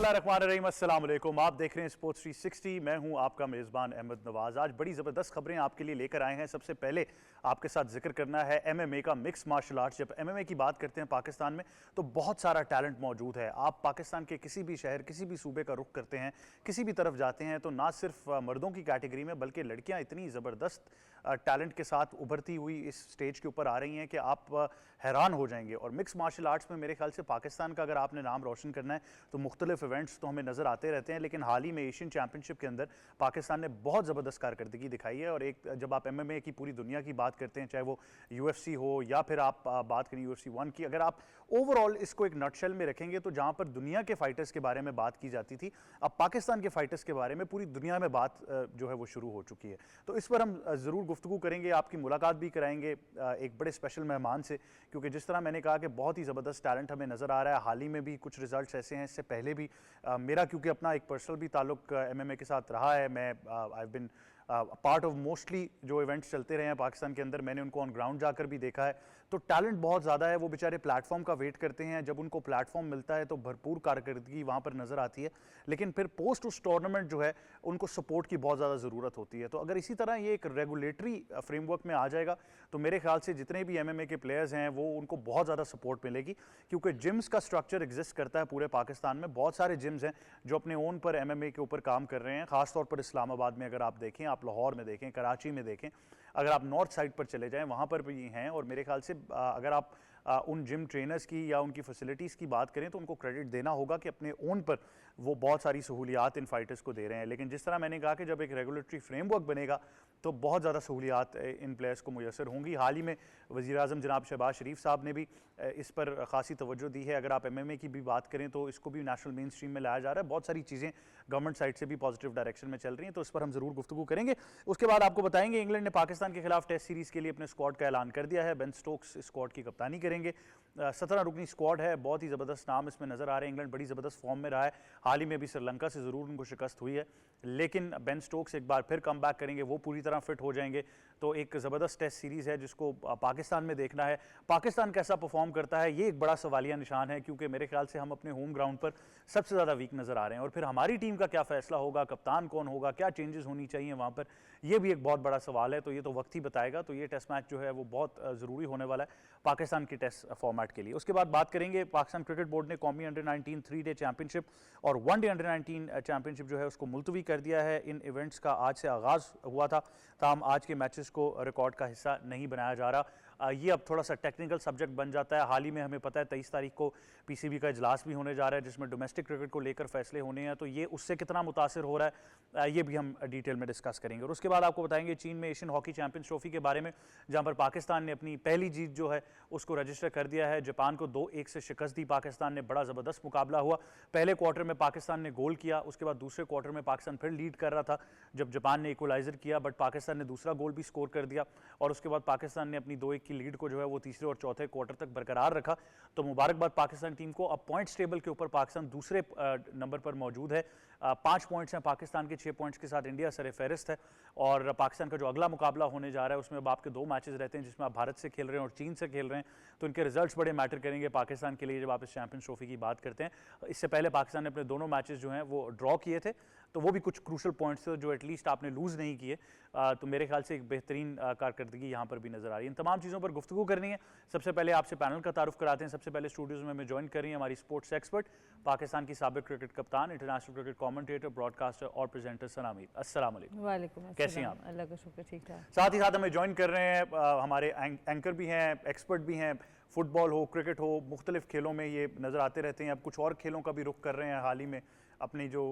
बिस्मिल्लाहिर्रहमानिर्रहीम, अस्सलाम वालेकुम। आप देख रहे हैं स्पोर्ट्स 360। मैं हूं आपका मेज़बान अहमद नवाज़। आज बड़ी ज़बरदस्त खबरें आपके लिए लेकर आए हैं। सबसे पहले आपके साथ जिक्र करना है एमएमए का, मिक्स मार्शल आर्ट्स। जब एमएमए की बात करते हैं पाकिस्तान में तो बहुत सारा टैलेंट मौजूद है। आप पाकिस्तान के किसी भी शहर, किसी भी सूबे का रुख करते हैं, किसी भी तरफ जाते हैं तो ना सिर्फ मर्दों की कैटेगरी में बल्कि लड़कियाँ इतनी ज़बरदस्त टैलेंट के साथ उभरती हुई इस स्टेज के ऊपर आ रही हैं कि आप हैरान हो जाएंगे। और मिक्स मार्शल आर्ट्स में मेरे ख्याल से पाकिस्तान का अगर आपने नाम रोशन करना है तो मुख्तलिफ इवेंट्स तो हमें नज़र आते रहते हैं, लेकिन हाल ही में एशियन चैंपियनशिप के अंदर पाकिस्तान ने बहुत ज़बरदस्त कारकर्दगी दिखाई है। और एक जब आप एमएमए की पूरी दुनिया की बात करते हैं, चाहे वो यूएफसी हो या फिर आप बात करें यूएफसी 1 की, अगर आप ओवरऑल इसको एक नटशेल में रखेंगे तो जहाँ पर दुनिया के फाइटर्स के बारे में बात की जाती थी, अब पाकिस्तान के फाइटर्स के बारे में पूरी दुनिया में बात जो है वो शुरू हो चुकी है। तो इस पर हम ज़रूर गुफ्तगू करेंगे, आपकी मुलाकात भी कराएंगे एक बड़े स्पेशल मेहमान से, क्योंकि जिस तरह मैंने कहा कि बहुत ही ज़बरदस्त टैलेंट हमें नज़र आ रहा है। हाल ही में भी कुछ रिजल्ट्स ऐसे हैं, इससे पहले भी मेरा क्योंकि अपना एक पर्सनल भी ताल्लुक एमएमए के साथ रहा है, मैं I have been part of mostly जो इवेंट्स चलते रहे हैं पाकिस्तान के अंदर, मैंने उनको ऑन ग्राउंड जाकर भी देखा है। तो टैलेंट बहुत ज़्यादा है, वो बेचारे प्लेटफॉर्म का वेट करते हैं, जब उनको प्लेटफॉर्म मिलता है तो भरपूर कारकर्दगी वहाँ पर नज़र आती है, लेकिन फिर पोस्ट उस टूर्नामेंट जो है उनको सपोर्ट की बहुत ज़्यादा ज़रूरत होती है। तो अगर इसी तरह ये एक रेगुलेटरी फ्रेमवर्क में आ जाएगा तो मेरे ख्याल से जितने भी एमएमए के प्लेयर्स हैं वो उनको बहुत ज़्यादा सपोर्ट मिलेगी, क्योंकि जिम्स का स्ट्रक्चर एग्जिस्ट करता है पूरे पाकिस्तान में। बहुत सारे जिम्स हैं जो अपने ओन पर एमएमए के ऊपर काम कर रहे हैं, खासतौर पर इस्लामाबाद में अगर आप देखें, आप लाहौर में देखें, कराची में देखें, अगर आप नॉर्थ साइड पर चले जाएं वहाँ पर भी हैं। और मेरे ख्याल से अगर आप उन जिम ट्रेनर्स की या उनकी फैसिलिटीज़ की बात करें तो उनको क्रेडिट देना होगा कि अपने ओन पर वो बहुत सारी सहूलियात इन फाइटर्स को दे रहे हैं। लेकिन जिस तरह मैंने कहा कि जब एक रेगुलेटरी फ्रेमवर्क बनेगा तो बहुत ज़्यादा सहूलियात इन प्लेयर्स को मुयसर होंगी। हाल ही में वज़ीर-ए-आज़म जनाब शहबाज शरीफ साहब ने भी इस पर ख़ासी तवज्जो दी है। अगर आप एमएमए की भी बात करें तो इसको भी नेशनल मेन स्ट्रीम में लाया जा रहा है। बहुत सारी चीज़ें गवर्नमेंट साइड से भी पॉजिटिव डायरेक्शन में चल रही हैं, तो इस पर हम ज़रूर गुफ्तगू करेंगे। उसके बाद आपको बताएंगे इंग्लैंड ने पाकिस्तान के खिलाफ टेस्ट सीरीज़ के लिए अपने स्क्वाड का ऐलान कर दिया है। बेन स्टोक्स इस स्क्वाड की कप्तानी करेंगे। 17 रुकनी स्क्वाड है, बहुत ही ज़बरदस्त नाम इसमें नज़र आ रहे हैं। इंग्लैंड बड़ी ज़बरदस्त फॉर्म में रहा है, हाल ही में भी श्रीलंका से ज़रूर उनको शिकस्त हुई है, लेकिन बेन स्टोक्स एक बार फिर कम बैक करेंगे, वो पूरी तरह फिट हो जाएंगे। तो एक ज़बरदस्त टेस्ट सीरीज़ है जिसको पाकिस्तान में देखना है। पाकिस्तान कैसा परफॉर्म करता है ये एक बड़ा सवालिया निशान है, क्योंकि मेरे ख्याल से हम अपने होम ग्राउंड पर सबसे ज़्यादा वीक नज़र आ रहे हैं। और फिर हमारी टीम का क्या फ़ैसला होगा, कप्तान कौन होगा, क्या चेंजेस होनी चाहिए वहाँ पर, यह भी एक बहुत बड़ा सवाल है। तो ये तो वक्त ही बताएगा। तो ये टेस्ट मैच जो है वो बहुत ज़रूरी होने वाला है पाकिस्तान के टेस्ट फॉर्मेट के लिए। उसके बाद बात करेंगे पाकिस्तान क्रिकेट बोर्ड ने कौमी अंडर-19 3-डे चैंपियनशिप और 1-डे अंडर-19 चैंपियनशिप जो है उसको मुलतवी कर दिया है। इन इवेंट्स का आज से आगाज़ हुआ था, ताहम आज के मैचेस को रिकॉर्ड का हिस्सा नहीं बनाया जा रहा। ये अब थोड़ा सा टेक्निकल सब्जेक्ट बन जाता है। हाल ही में हमें पता है 23 तारीख को पीसीबी का इजलास भी होने जा रहा है जिसमें डोमेस्टिक क्रिकेट को लेकर फैसले होने हैं, तो ये उससे कितना मुतासिर हो रहा है ये भी हम डिटेल में डिस्कस करेंगे। और उसके बाद आपको बताएंगे चीन में एशियन हॉकी चैंपियंस ट्रॉफी के बारे में, जहां पर पाकिस्तान ने अपनी पहली जीत जो है उसको रजिस्टर कर दिया है। जापान को 2-1 से शिकस्त दी पाकिस्तान ने, बड़ा ज़बरदस्त मुकाबला हुआ। पहले क्वार्टर में पाकिस्तान ने गोल किया, उसके बाद दूसरे क्वार्टर में पाकिस्तान फिर लीड कर रहा था जब जापान ने इक्वलाइजर किया, बट पाकिस्तान ने दूसरा गोल भी स्कोर कर दिया और उसके बाद पाकिस्तान ने अपनी 2-1 की लीड को जो है वो तीसरे और चौथे क्वार्टर तक बरकरार रखा। तो मुबारकबाद पाकिस्तान टीम को। अब पॉइंट्स टेबल के ऊपर पाकिस्तान दूसरे नंबर पर मौजूद है, 5 पॉइंट्स हैं पाकिस्तान के, 6 पॉइंट्स के साथ इंडिया सर फहरिस्त है। और पाकिस्तान का जो अगला मुकाबला होने जा रहा है उसमें अब आपके 2 मैचेस रहते हैं जिसमें आप भारत से खेल रहे हैं और चीन से खेल रहे हैं, तो इनके रिजल्ट्स बड़े मैटर करेंगे पाकिस्तान के लिए जब आप इस चैंपियंस ट्रॉफी की बात करते हैं। इससे पहले पाकिस्तान ने अपने दोनों मैचेस जो हैं वो ड्रॉ किए थे, तो वो भी कुछ क्रूशल पॉइंट्स थे जो एटलीस्ट आपने लूज़ नहीं किए। तो मेरे ख्याल से एक बेहतरीन कारकर्दगी यहाँ पर भी नजर आ रही है। इन तमाम चीज़ों पर गुफ्तगू करनी है। सबसे पहले आपसे पैनल का तारुफ कराते हैं। सबसे पहले स्टूडियोज़ में हमें ज्वाइन कर रही है हमारी स्पोर्ट्स एक्सपर्ट, पाकिस्तान की साबिक क्रिकेट कप्तान, इंटरनेशनल क्रिकेट कमेंटेटर, ब्रॉडकास्टर और प्रेजेंटर सना मीर। अस्सलाम वालेकुम। वालेकुम, कैसे हैं आप? अल्लाह का शुक्र, ठीक ठाक। साथ ही साथ हमें ज्वाइन कर रहे हैं हमारे एंकर भी हैं, एक्सपर्ट भी हैं, फुटबॉल हो, क्रिकेट हो, मुख्तलिफ खेलों में ये नज़र आते रहते हैं। अब कुछ और खेलों का भी रुख कर रहे हैं, हाल ही में अपनी जो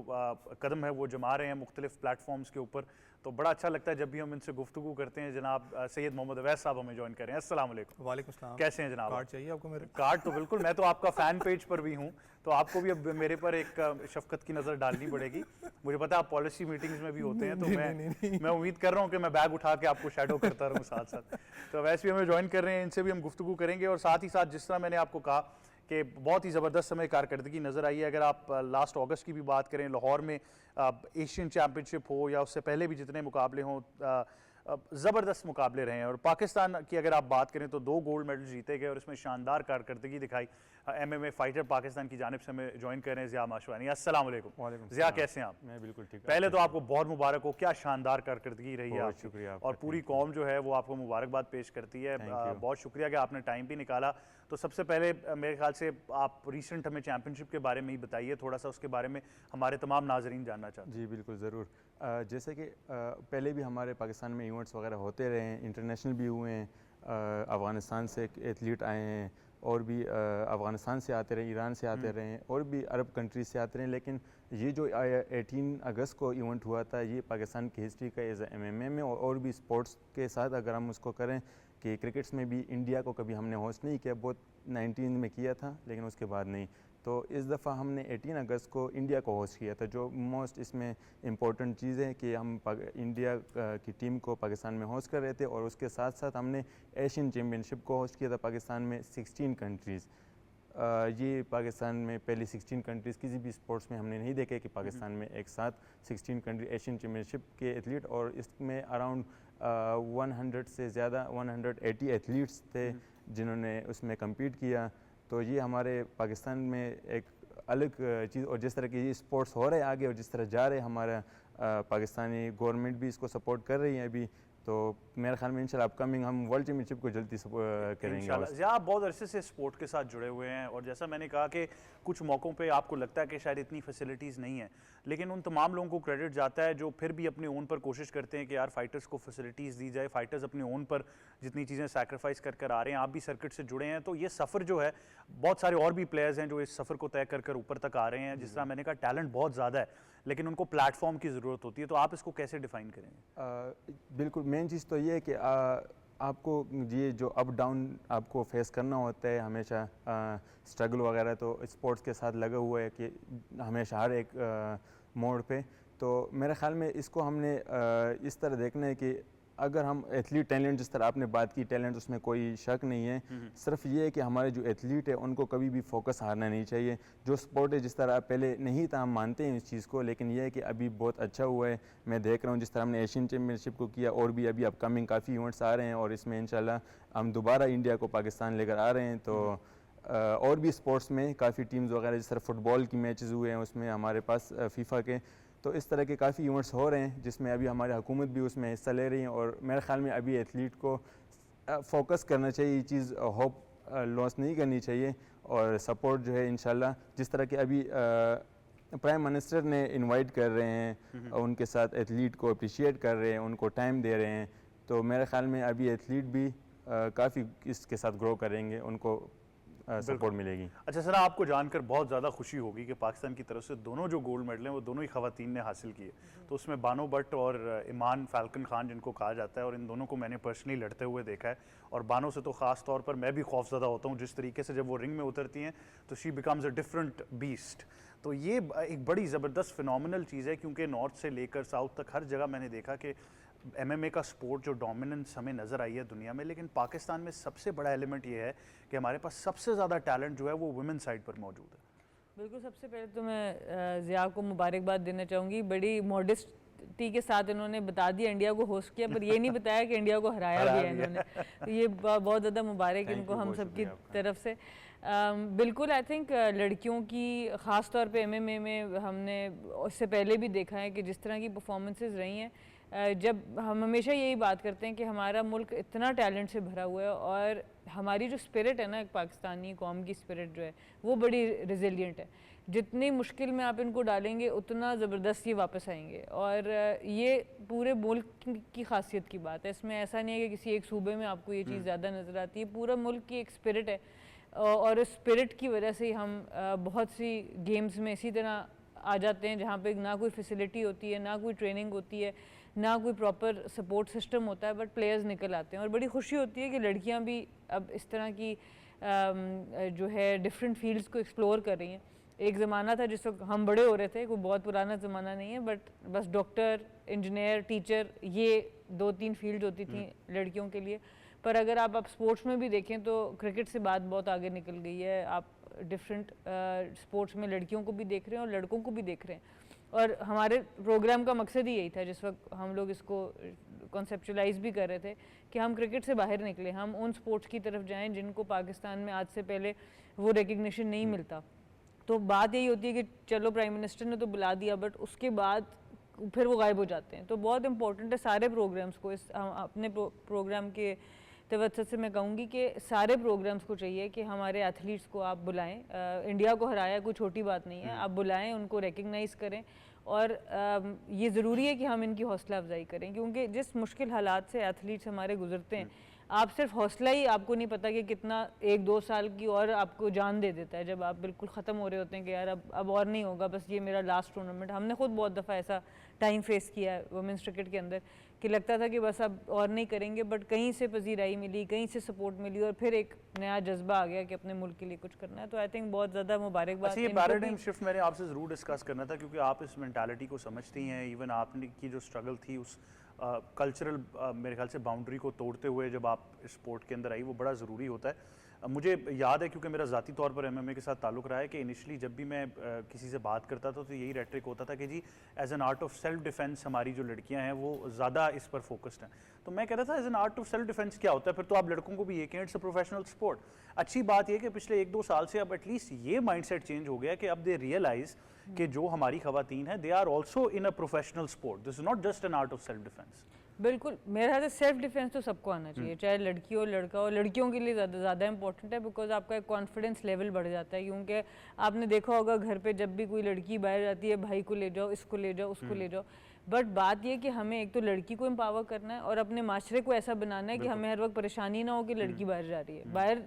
कदम है वो जमा रहे हैं मुख्तलिफ प्लेटफॉर्म्स के ऊपर। तो बड़ा अच्छा लगता है जब भी हम इनसे गुफ्तगू करते हैं। जनाब सैयद मोहम्मद अवैस साहब हमें ज्वाइन करें। अस्सलाम वालेकुम। वालेकुम सलाम। कैसे हैं जनाब? कार्ड चाहिए आपको मेरे? कार्ड तो बिल्कुल, मैं तो आपका फ़ैन पेज पर भी हूँ, तो आपको भी अब मेरे पर एक शफकत की नज़र डालनी पड़ेगी। मुझे पता है आप पॉलिसी मीटिंग्स में भी होते हैं, तो मैं उम्मीद कर रहा हूँ कि मैं बैग उठा के आपको शैडो करता रहूँ साथ साथ। तो वैसे भी हमें ज्वाइन कर रहे हैं, इनसे भी हम गुफ्तगू करेंगे। और साथ ही साथ जिस तरह मैंने आपको कहा कि बहुत ही ज़बरदस्त समय कारकर्दगी नज़र आई है। अगर आप लास्ट अगस्त की भी बात करें, लाहौर में एशियन चैम्पियनशिप हो या उससे पहले भी जितने मुकाबले हों, ज़बरदस्त मुकाबले रहे हैं। और पाकिस्तान की अगर आप बात करें तो 2 गोल्ड मेडल जीते गए और इसमें शानदार कारकर्दगी दिखाई। MMA फाइटर पाकिस्तान की जानिब से हमें ज्वाइन कर रहे हैं ज़िया माशवानी। अस्सलाम वालेकुम। ज़िया कैसे हैं आप? मैं बिल्कुल ठीक हूं। पहले तो आपको बहुत मुबारक हो, क्या शानदार कारकर्दगी रही है बहुत आपकी। शुक्रिया आपका, और पूरी कौम जो है वो आपको मुबारकबाद पेश करती है। बहुत शुक्रिया कि आपने टाइम भी निकाला। तो सबसे पहले मेरे ख्याल से आप रिसेंट हमें चैम्पियनशिप के बारे में ही बताइए थोड़ा सा, उसके बारे में हमारे तमाम नाजरीन जानना चाहते हैं। जी बिल्कुल ज़रूर। जैसे कि पहले भी हमारे पाकिस्तान में इवेंट्स वगैरह होते रहे हैं, इंटरनेशनल भी हुए हैं। अफ़गानिस्तान से एथलीट आए हैं और भी अफ़गानिस्तान से आते रहे, ईरान से आते रहे हैं और भी अरब कंट्रीज से आते रहे हैं। लेकिन ये जो 18 अगस्त को इवेंट हुआ था, ये पाकिस्तान की हिस्ट्री का एज MMA में और भी स्पोर्ट्स के साथ अगर हम उसको करें कि क्रिकेट्स में भी इंडिया को कभी हमने होस्ट नहीं किया, बहुत 19 में किया था लेकिन उसके बाद नहीं। तो इस दफ़ा हमने 18 अगस्त को इंडिया को होस्ट किया था। जो मोस्ट इसमें इम्पोर्टेंट चीज़ है कि हम इंडिया की टीम को पाकिस्तान में होस्ट कर रहे थे और उसके साथ साथ हमने एशियन चैम्पियनशिप को होस्ट किया था पाकिस्तान में 16 कंट्रीज़। ये पाकिस्तान में पहले 16 कंट्रीज़ किसी भी स्पोर्ट्स में हमने नहीं देखे कि पाकिस्तान में एक साथ 16 कंट्री एशियन चैम्पियनशिप के एथलीट, और इसमें अराउंड 100 से ज़्यादा 180 एथलीट्स थे जिन्होंने उसमें कम्पीट किया। तो ये हमारे पाकिस्तान में एक अलग चीज़, और जिस तरह की ये स्पोर्ट्स हो रहे हैं आगे और जिस तरह जा रहे हैं, हमारा पाकिस्तानी गवर्नमेंट भी इसको सपोर्ट कर रही है अभी। तो मेरे ख्याल में इंशाल्लाह अपकमिंग हम वर्ल्ड चैम्पियनशिप को जल्दी करेंगे इंशाल्लाह। आप बहुत अरसे से स्पोर्ट के साथ जुड़े हुए हैं और जैसा मैंने कहा कि कुछ मौक़ों पे आपको लगता है कि शायद इतनी फैसिलिटीज़ नहीं है, लेकिन उन तमाम लोगों को क्रेडिट जाता है जो फिर भी अपने ओन पर कोशिश करते हैं कि यार फाइटर्स को फैसिलिटीज़ दी जाए। फाइटर्स अपने ओन पर जितनी चीज़ें सैक्रिफाइस कर कर आ रहे हैं, आप भी सर्किट से जुड़े हैं, तो ये सफ़र जो है, बहुत सारे और भी प्लेयर्स हैं जो इस सफ़र को तय कर कर ऊपर तक आ रहे हैं। जिस तरह मैंने कहा टैलेंट बहुत ज़्यादा है लेकिन उनको प्लेटफॉर्म की ज़रूरत होती है, तो आप इसको कैसे डिफ़ाइन करेंगे? बिल्कुल मेन चीज़ तो ये है कि आपको ये जो अप डाउन आपको फेस करना होता है हमेशा, स्ट्रगल वगैरह तो स्पोर्ट्स के साथ लगा हुआ है कि हमेशा हर एक मोड़ पे। तो मेरे ख्याल में इसको हमने इस तरह देखना है कि अगर हम एथलीट टैलेंट, जिस तरह आपने बात की टैलेंट, उसमें कोई शक नहीं है, सिर्फ ये है कि हमारे जो एथलीट है उनको कभी भी फोकस हारना नहीं चाहिए। जो स्पोर्ट है जिस तरह पहले नहीं था, हम मानते हैं इस चीज़ को, लेकिन ये है कि अभी बहुत अच्छा हुआ है। मैं देख रहा हूँ जिस तरह हमने एशियन चैम्पियनशिप को किया और भी अभी अपकमिंग काफ़ी इवेंट्स आ रहे हैं और इसमें इंशाल्लाह हम दोबारा इंडिया को पाकिस्तान लेकर आ रहे हैं। तो और भी स्पोर्ट्स में काफ़ी टीम्स वगैरह, जिस तरह फुटबॉल की मैचेस हुए हैं उसमें हमारे पास फीफा के, तो इस तरह के काफ़ी इवेंट्स हो रहे हैं जिसमें अभी हमारी हुकूमत भी उसमें हिस्सा ले रही है। और मेरे ख्याल में अभी एथलीट को फोकस करना चाहिए, ये चीज़ होप लॉस नहीं करनी चाहिए और सपोर्ट जो है इंशाल्लाह, जिस तरह के अभी प्राइम मिनिस्टर ने इनवाइट कर रहे हैं, उनके साथ एथलीट को अप्रिशिएट कर रहे हैं, उनको टाइम दे रहे हैं, तो मेरे ख्याल में अभी एथलीट भी काफ़ी इसके साथ ग्रो करेंगे, उनको सपोर्ट मिलेगी। अच्छा सर, आपको जानकर बहुत ज़्यादा खुशी होगी कि पाकिस्तान की तरफ से दोनों जो गोल्ड मेडल हैं वो दोनों ही ख़वातीन ने हासिल किए। तो उसमें बानो भट्ट और ईमान फैल्कन खान जिनको कहा जाता है, और इन दोनों को मैंने पर्सनली लड़ते हुए देखा है। और बानो से तो ख़ास तौर पर मैं भी खौफज़दा होता हूँ, जिस तरीके से जब वो रिंग में उतरती हैं तो she becomes a different beast. तो ये एक बड़ी ज़बरदस्त फिनोमिनल चीज़ है, क्योंकि नॉर्थ से लेकर साउथ तक हर जगह मैंने देखा कि MMA का स्पोर्ट जो डोमिनेंस हमें नज़र आई है दुनिया में, लेकिन पाकिस्तान में सबसे बड़ा एलिमेंट ये है कि हमारे पास सबसे ज़्यादा टैलेंट जो है वो वुमेन साइड पर मौजूद है। बिल्कुल, सबसे पहले तो मैं ज़िया को मुबारकबाद देना चाहूँगी। बड़ी मॉडेस्टी के साथ इन्होंने बता दिया इंडिया को होस्ट किया, पर ये नहीं बताया कि इंडिया को हराया भी है इन्होंने। तो ये बहुत ज़्यादा मुबारक इनको हम सब की तरफ से। बिल्कुल, आई थिंक लड़कियों की ख़ास तौर पे MMA में हमने उससे पहले भी देखा है कि जिस तरह की परफॉर्मेंसेस रही हैं, जब हम हमेशा यही बात करते हैं कि हमारा मुल्क इतना टैलेंट से भरा हुआ है और हमारी जो स्पिरिट है ना, एक पाकिस्तानी कौम की स्पिरिट जो है वो बड़ी रिजिलियंट है। जितनी मुश्किल में आप इनको डालेंगे उतना ज़बरदस्त ये वापस आएंगे, और ये पूरे मुल्क की खासियत की बात है। इसमें ऐसा नहीं है कि किसी एक सूबे में आपको ये चीज़ ज़्यादा नज़र आती है, पूरा मुल्क की एक स्पिरिट है, और इस स्पिरिट की वजह से ही हम बहुत सी गेम्स में इसी तरह आ जाते हैं जहाँ पे ना कोई फैसिलिटी होती है, ना कोई ट्रेनिंग होती है, ना कोई प्रॉपर सपोर्ट सिस्टम होता है, बट प्लेयर्स निकल आते हैं। और बड़ी खुशी होती है कि लड़कियां भी अब इस तरह की जो है डिफरेंट फील्ड्स को एक्सप्लोर कर रही हैं। एक ज़माना था जिस वक्त हम बड़े हो रहे थे, कोई बहुत पुराना ज़माना नहीं है, बट बस डॉक्टर, इंजीनियर, टीचर, ये 2-3 फील्ड होती थी लड़कियों के लिए। पर अगर आप स्पोर्ट्स में भी देखें तो क्रिकेट से बात बहुत आगे निकल गई है। आप डिफरेंट स्पोर्ट्स में लड़कियों को भी देख रहे हैं और लड़कों को भी देख रहे हैं, और हमारे प्रोग्राम का मकसद ही यही था जिस वक्त हम लोग इसको कॉन्सेप्चुलाइज भी कर रहे थे कि हम क्रिकेट से बाहर निकले, हम उन स्पोर्ट्स की तरफ जाएं जिनको पाकिस्तान में आज से पहले वो रिकग्निशन नहीं मिलता। तो बात यही होती है कि चलो प्राइम मिनिस्टर ने तो बुला दिया, बट उसके बाद फिर वो गायब हो जाते हैं। तो बहुत इंपॉर्टेंट है सारे प्रोग्राम्स को, इस अपने प्रोग्राम के तवज्जुह से मैं कहूँगी कि सारे प्रोग्राम्स को चाहिए कि हमारे एथलीट्स को आप बुलाएं। इंडिया को हराया कोई छोटी बात नहीं है, आप बुलाएं, उनको रिकग्नाइज़ करें और ये ज़रूरी है कि हम इनकी हौसला अफजाई करें, क्योंकि जिस मुश्किल हालात से एथलीट्स हमारे गुजरते हैं, आप सिर्फ हौसला ही आपको नहीं पता कि कितना 1-2 साल की और आपको जान दे देता है जब आप बिल्कुल ख़त्म हो रहे होते हैं कि यार अब और नहीं होगा, बस ये मेरा लास्ट टूर्नामेंट। हमने खुद बहुत दफ़ा ऐसा टाइम फेस किया है वुमेंस क्रिकेट के अंदर कि लगता था कि बस अब और नहीं करेंगे, बट कहीं से पजीराई मिली, कहीं से सपोर्ट मिली और फिर एक नया जज्बा आ गया कि अपने मुल्क के लिए कुछ करना है। तो आई थिंक बहुत ज़्यादा मुबारकबाद। अच्छा, ये पैराडाइम शिफ्ट मैंने आपसे ज़रूर डिस्कस करना था, क्योंकि आप इस मेंटालिटी को समझती हैं। इवन आपने की जो स्ट्रगल थी उस कल्चरल मेरे ख्याल से बाउंड्री को तोड़ते हुए जब आप स्पोर्ट के अंदर आई, वो बड़ा ज़रूरी होता है। मुझे याद है, क्योंकि मेरा ज़ाती तौर पर एमएमए के साथ ताल्लुक़ रहा है, कि इनिशियली जब भी मैं किसी से बात करता था तो यही रेट्रिक होता था कि जी as an art of self defence हमारी जो लड़कियां हैं वो ज़्यादा इस पर फोकस्ड हैं। तो मैं कहता था as an art of self defence क्या होता है? फिर तो आप लड़कों को भी ये कि इट्स अ प्रोफेशनल स्पोर्ट। अच्छी बात यह कि पिछले 1-2 साल से अब एटलीस्ट ये माइंडसेट चेंज हो गया कि अब दे रियलाइज़ कि जो हमारी खवातीन हैं they are also in a professional sport, this is not just an art of self defence. बिल्कुल, मेरे ख्याल से सेल्फ डिफेंस तो सबको आना चाहिए, चाहे लड़की हो लड़का हो। लड़कियों के लिए ज़्यादा इंपॉर्टेंट है, बिकॉज आपका एक कॉन्फिडेंस लेवल बढ़ जाता है, क्योंकि आपने देखा होगा घर पे जब भी कोई लड़की बाहर जाती है, भाई को ले जाओ, इसको ले जाओ, उसको ले जाओ। बट बात यह कि हमें एक तो लड़की को एम्पावर करना है और अपने माशरे को ऐसा बनाना है कि हमें हर वक्त परेशानी ना हो कि लड़की बाहर जा रही है। बाहर